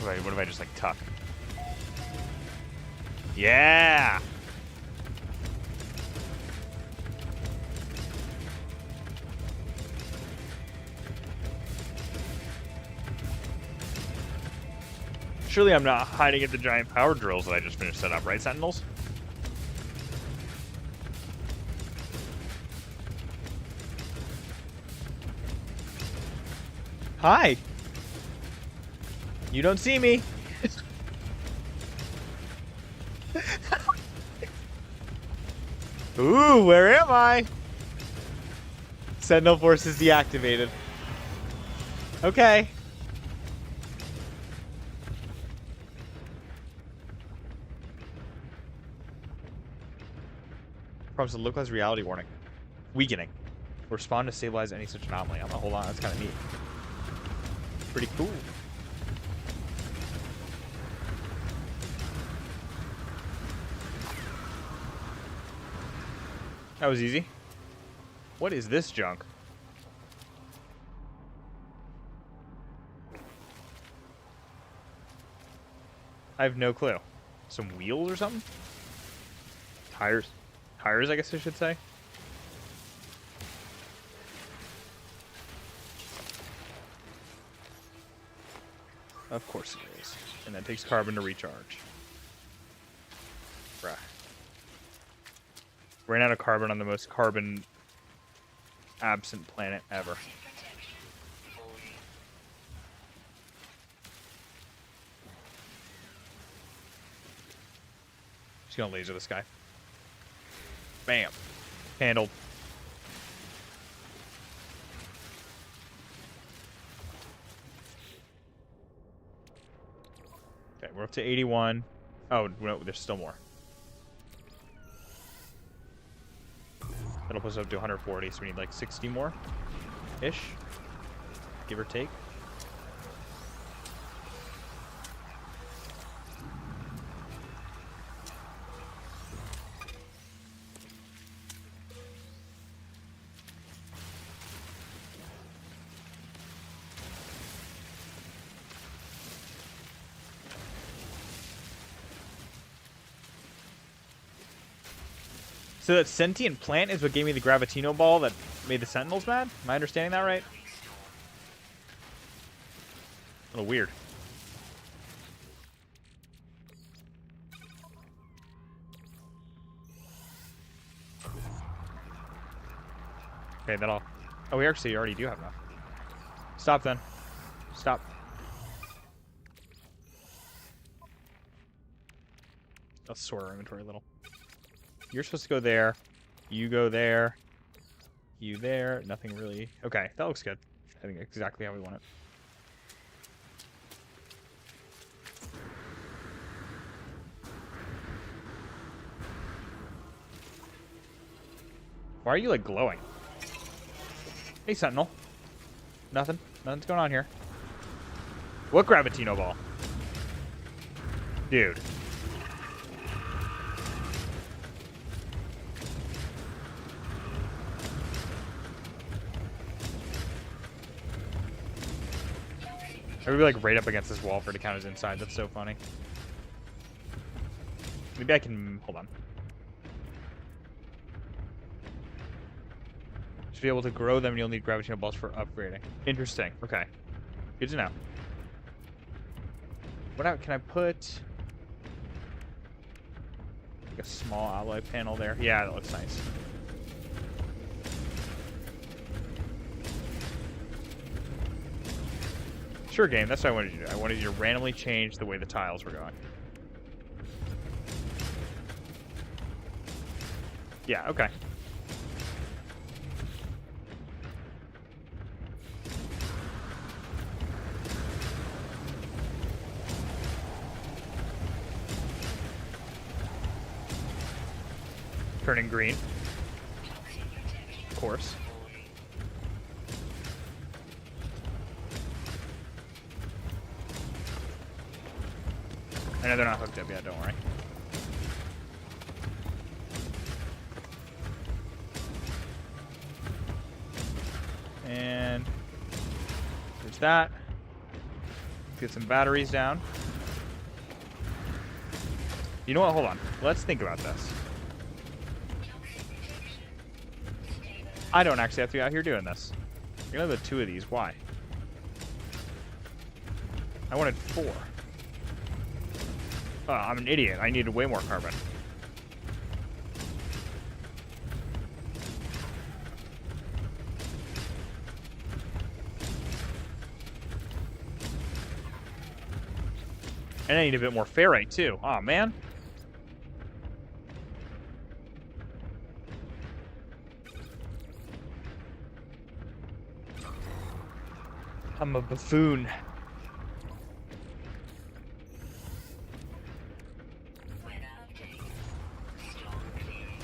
What if I just like tuck? Yeah! Surely I'm not hiding at the giant power drills that I just finished set up, right, Sentinels? Hi. You don't see me. Ooh, where am I? Sentinel Force is deactivated. Okay. Prompts a localized reality warning. Weakening. Respond to stabilize any such anomaly. I'm gonna hold on. That's kind of neat. Pretty cool. That was easy. What is this junk? I have no clue. Some wheels or something? Tires. Tires, I guess I should say. Of course it is. And that takes carbon to recharge. Bruh. Ran out of carbon on the most carbon absent planet ever. Just gonna laser this guy. Bam. Handled. Okay, we're up to 81. Oh, no, there's still more. That'll push us up to 140, so we need like 60 more. Ish. Give or take. So that sentient plant is what gave me the Gravitino ball that made the Sentinels mad? Am I understanding that right? A little weird. Okay, that'll... Oh, we actually already do have enough. Stop then. Stop. Let's sort our inventory a little. You're supposed to go there. You go there. You there. Nothing really. Okay, that looks good. I think exactly how we want it. Why are you, like, glowing? Hey, Sentinel. Nothing. Nothing's going on here. What Gravitino ball? Dude. I would be like right up against this wall for it to count as inside. That's so funny. Maybe I can... Hold on. To be able to grow them, you'll need Gravitino balls for upgrading. Interesting. Okay. Good to know. What out can I put? Like a small alloy panel there. Yeah, that looks nice. Sure, game. That's what I wanted you to do. I wanted you to randomly change the way the tiles were going. Yeah, okay. Turning green. Of course. I know they're not hooked up yet, don't worry. And there's that. Get some batteries down. You know what? Hold on. Let's think about this. I don't actually have to be out here doing this. You're gonna have 2 of these. Why? I wanted 4. Oh, I'm an idiot. I needed way more carbon. And I need a bit more ferrite, too. Aw, man. I'm a buffoon. Weather update. Storm clearing.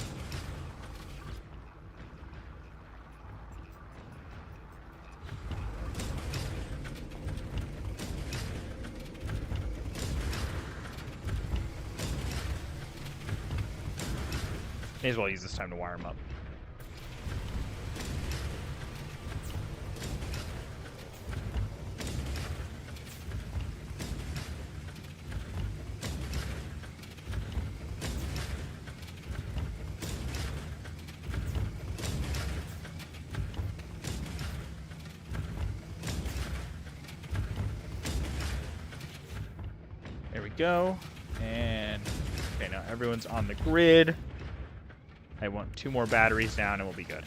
May as well use this time to wire them up. There we go. And okay, now everyone's on the grid. I want 2 more batteries down and we'll be good.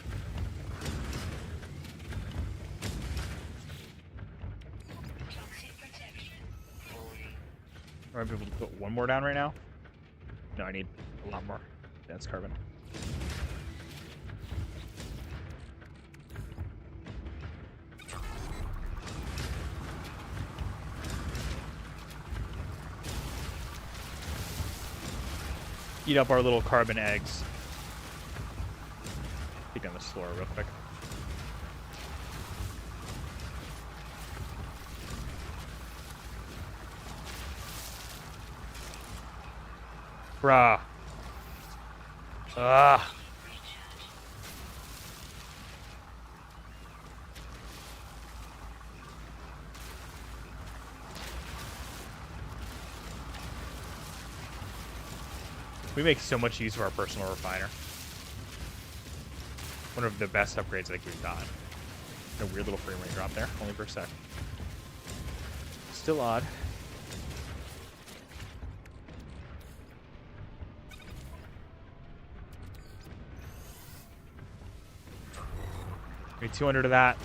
Toxic protection. Falling. Am I able to put 1 more down right now? No, I need a lot more. That's carbon. Eat up our little carbon eggs. Take down the floor real quick. Bruh. Ah. We make so much use of our personal refiner. One of the best upgrades I think we've got. A weird little frame rate drop there, only for a sec. Still odd. Maybe 200 of that.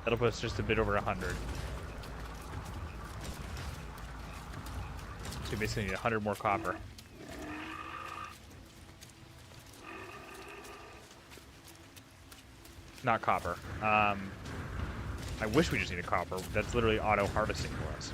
That'll put us just a bit over 100. So we basically need 100 more copper. Not copper. I wish we just needed copper. That's literally auto harvesting for us.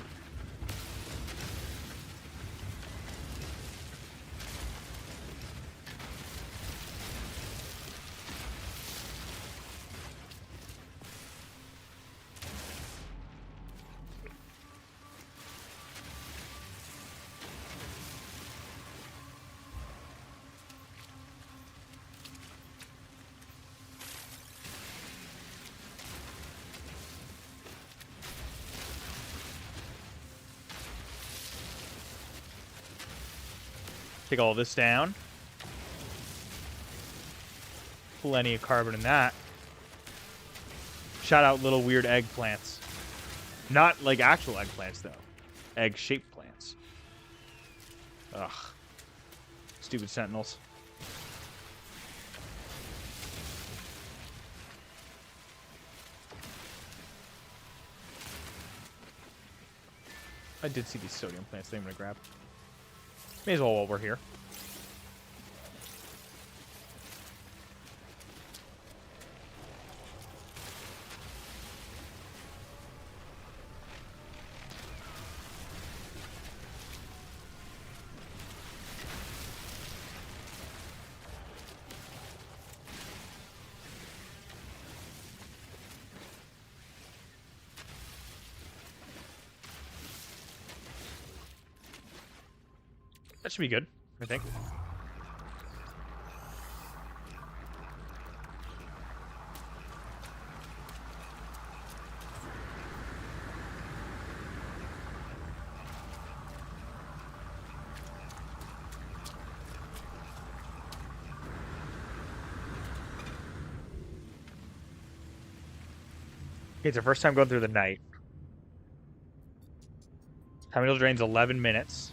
Take all this down. Plenty of carbon in that. Shout out little weird eggplants. Not like actual eggplants, though. Egg-shaped plants. Ugh. Stupid sentinels. I did see these sodium plants that I'm going to grab. May as well while we're here. That should be good, I think. Okay, it's our first time going through the night. Time until drain's 11 minutes.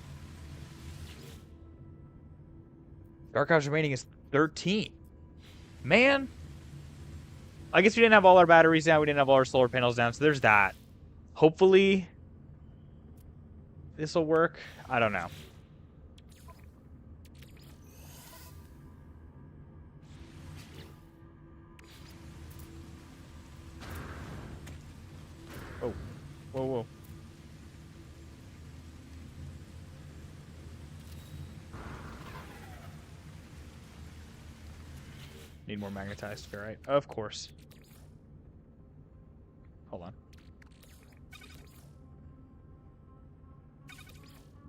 Dark hours remaining is 13. Man. I guess we didn't have all our batteries down. We didn't have all our solar panels down. So there's that. Hopefully this will work. I don't know. Oh. Whoa, whoa. Need more magnetized ferrite. Of course. Hold on.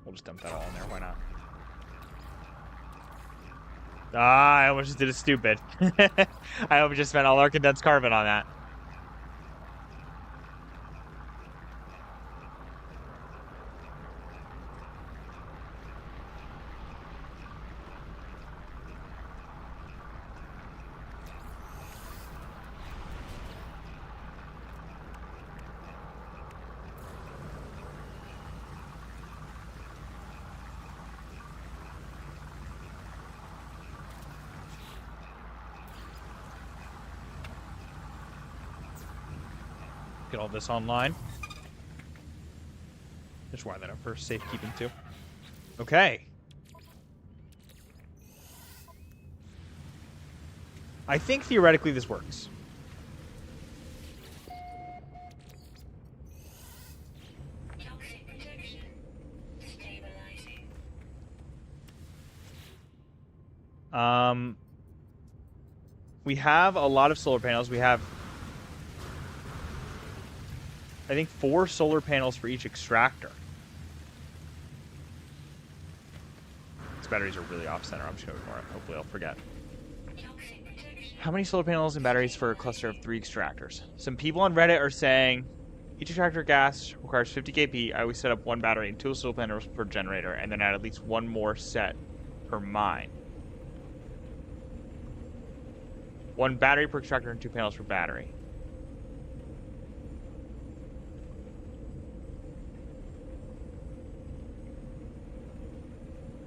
We'll just dump that all in there. Why not? Ah, I almost just did it stupid. I almost just spent all our condensed carbon on that. Get all this online. Just wire that up for safekeeping too. Okay. I think theoretically this works. Toxic protection. Stabilizing. We have a lot of solar panels. We have, I think, 4 solar panels for each extractor. These batteries are really off-center. I'm just going to ignore it. Hopefully I'll forget. Toxic protection. How many solar panels and batteries for a cluster of 3 extractors? Some people on Reddit are saying each extractor gas requires 50 kp. I always set up 1 battery and 2 solar panels per generator, and then add at least 1 more set per mine. 1 battery per extractor and 2 panels per battery.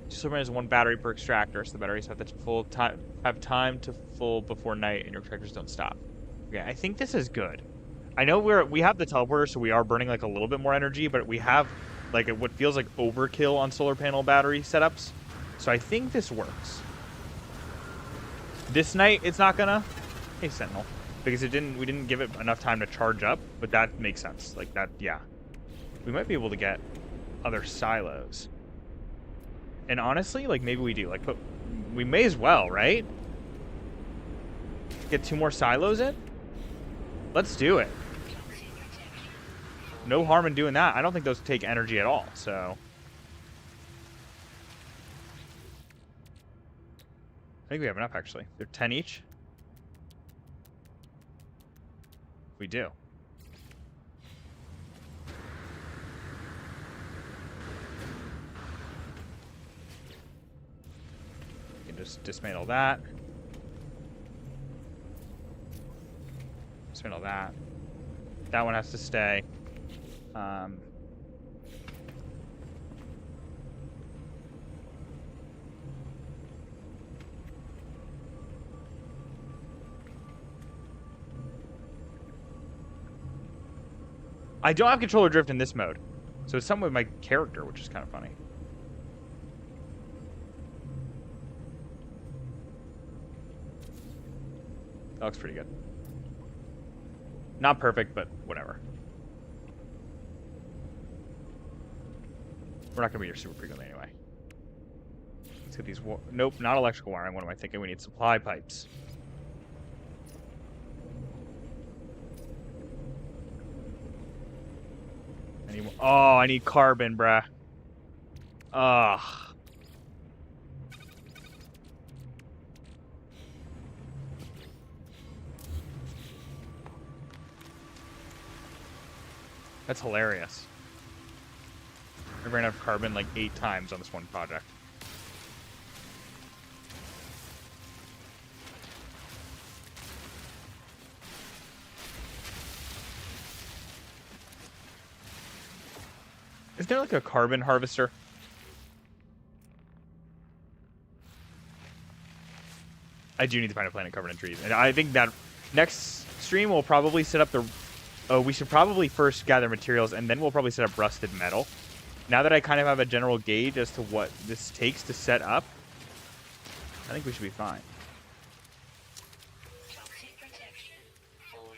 Solar panels, 1 battery per extractor, so the batteries have time to full before night, and your extractors don't stop. Okay, I think this is good. I know we have the teleporter, so we are burning like a little bit more energy, but we have like what feels like overkill on solar panel battery setups. So I think this works. This night it's not gonna. Hey, Sentinel, because we didn't give it enough time to charge up, but that makes sense. Like that, yeah. We might be able to get other silos. And honestly, like maybe we do. Like, we may as well, right? Get 2 more silos in. Let's do it. Toxic protection. No harm in doing that. I don't think those take energy at all. So I think we have enough actually. They're 10 each. We do. We can just dismantle that. Dismantle that. That one has to stay. I don't have controller drift in this mode, so it's something with my character, which is kind of funny. That looks pretty good. Not perfect, but whatever. We're not going to be here super frequently anyway. Let's get these... Nope, not electrical wiring. What am I thinking? We need supply pipes. Oh, I need carbon, bruh. Ugh. That's hilarious. I ran out of carbon like 8 times on this one project. Is there like a carbon harvester? I do need to find a planet covered in trees. And I think that next stream we'll probably set up the... Oh, we should probably first gather materials, and then we'll probably set up rusted metal. Now that I kind of have a general gauge as to what this takes to set up, I think we should be fine. Toxic protection falling.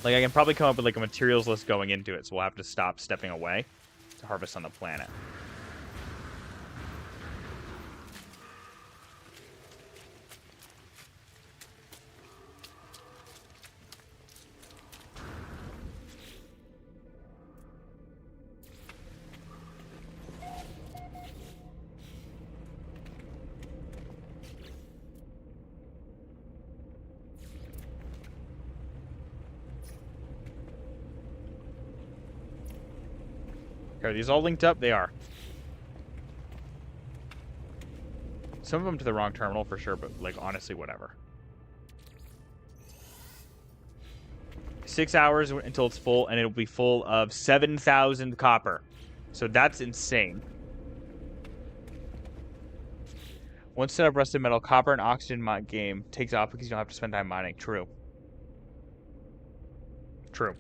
Like, I can probably come up with like a materials list going into it, so we'll have to stop stepping away to harvest on the planet. Are these all linked up? They are. Some of them to the wrong terminal for sure, but like honestly, whatever. 6 hours until it's full, and it'll be full of 7,000 copper. So that's insane. Once set up rusted metal, copper and oxygen game takes off because you don't have to spend time mining. True. True.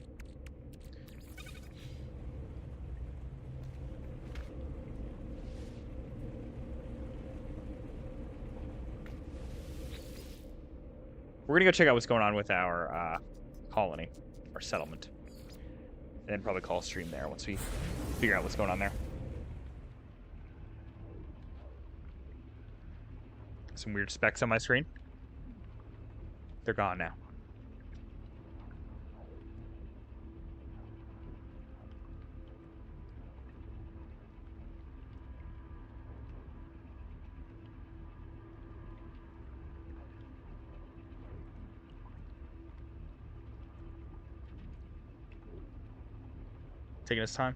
We're gonna go check out what's going on with our colony, our settlement, and then probably call a stream there once we figure out what's going on there. Some weird specks on my screen. They're gone now. Taking his time.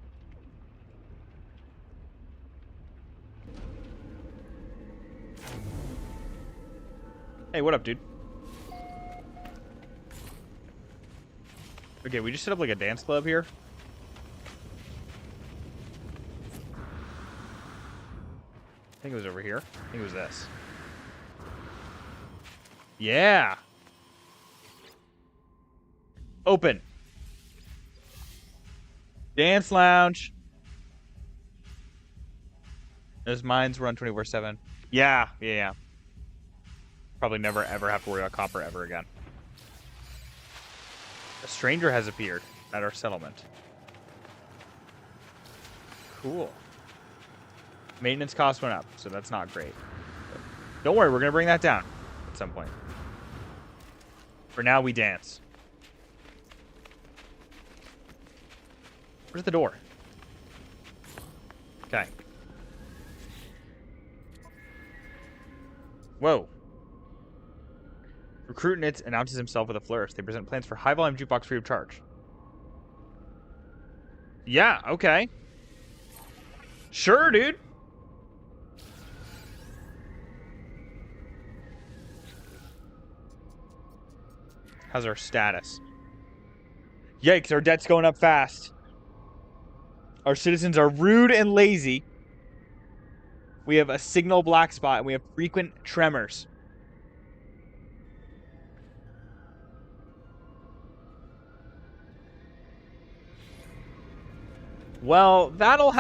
Hey, what up, dude? Okay, we just set up like a dance club here. I think it was over here. I think it was this. Yeah. Open. Dance lounge. Those mines run 24/7. Yeah. Probably never ever have to worry about copper ever again. A stranger has appeared at our settlement. Cool. Maintenance costs went up, so that's not great. But don't worry, we're gonna bring that down at some point. For now, we dance. Where's the door? Okay. Whoa. Recruit Nits announces himself with a flourish. They present plans for high-volume jukebox free of charge. Yeah, okay. Sure, dude. How's our status? Yikes, our debt's going up fast. Our citizens are rude and lazy. We have a signal black spot, and we have frequent tremors. Well, that'll,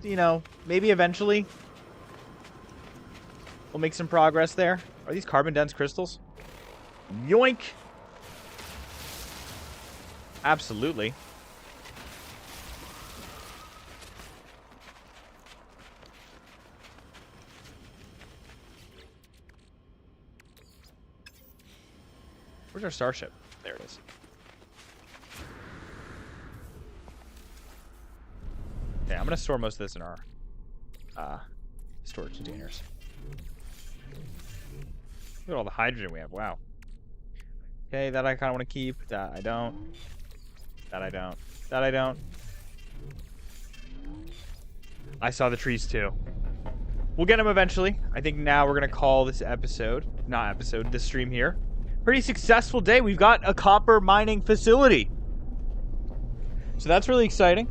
you know, maybe eventually we'll make some progress there. Are these carbon-dense crystals? Yoink! Absolutely. Where's our starship? There it is. Okay, I'm gonna store most of this in our storage containers. Look at all the hydrogen we have. Wow. Okay, that I kind of want to keep. That I don't. That I don't. That I don't. I saw the trees too. We'll get them eventually. I think now we're gonna call this episode, this stream here. Pretty successful day. We've got a copper mining facility. So that's really exciting.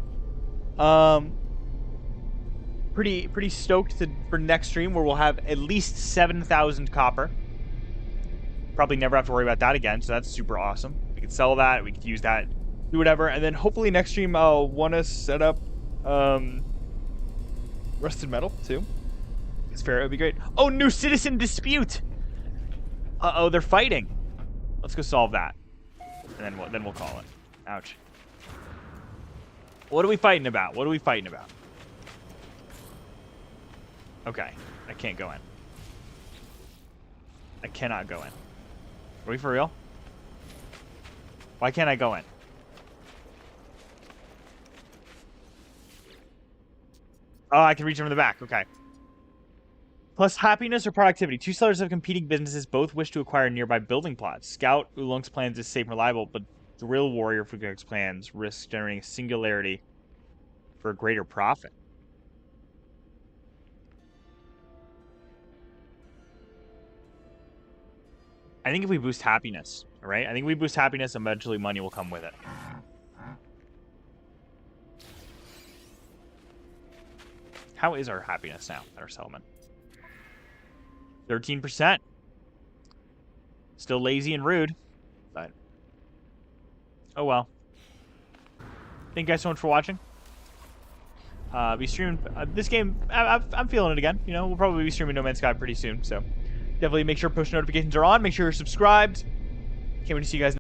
Pretty stoked for next stream where we'll have at least 7,000 copper. Probably never have to worry about that again, so that's super awesome. We could sell that. We could use that do whatever, and then hopefully next stream I'll want to set up Rusted Metal too. It's fair. It would be great. Oh, new citizen dispute. Uh-oh, they're fighting. Let's go solve that, and then we'll call it. Ouch. What are we fighting about? What are we fighting about? Okay, I can't go in. I cannot go in. Are we for real? Why can't I go in? Oh, I can reach them from the back. Okay. Plus happiness or productivity. Two sellers of competing businesses both wish to acquire nearby building plots. Scout Oolong's plans is safe and reliable, but Thrill Warrior Fugak's plans risk generating singularity for a greater profit. I think if we boost happiness, all right? I think we boost happiness, eventually money will come with it. How is our happiness now at our settlement? 13%. Still lazy and rude, but oh well. Thank you guys so much for watching. Be streaming this game. I'm feeling it again. You know, we'll probably be streaming No Man's Sky pretty soon, so definitely make sure push notifications are on. Make sure you're subscribed. Can't wait to see you guys.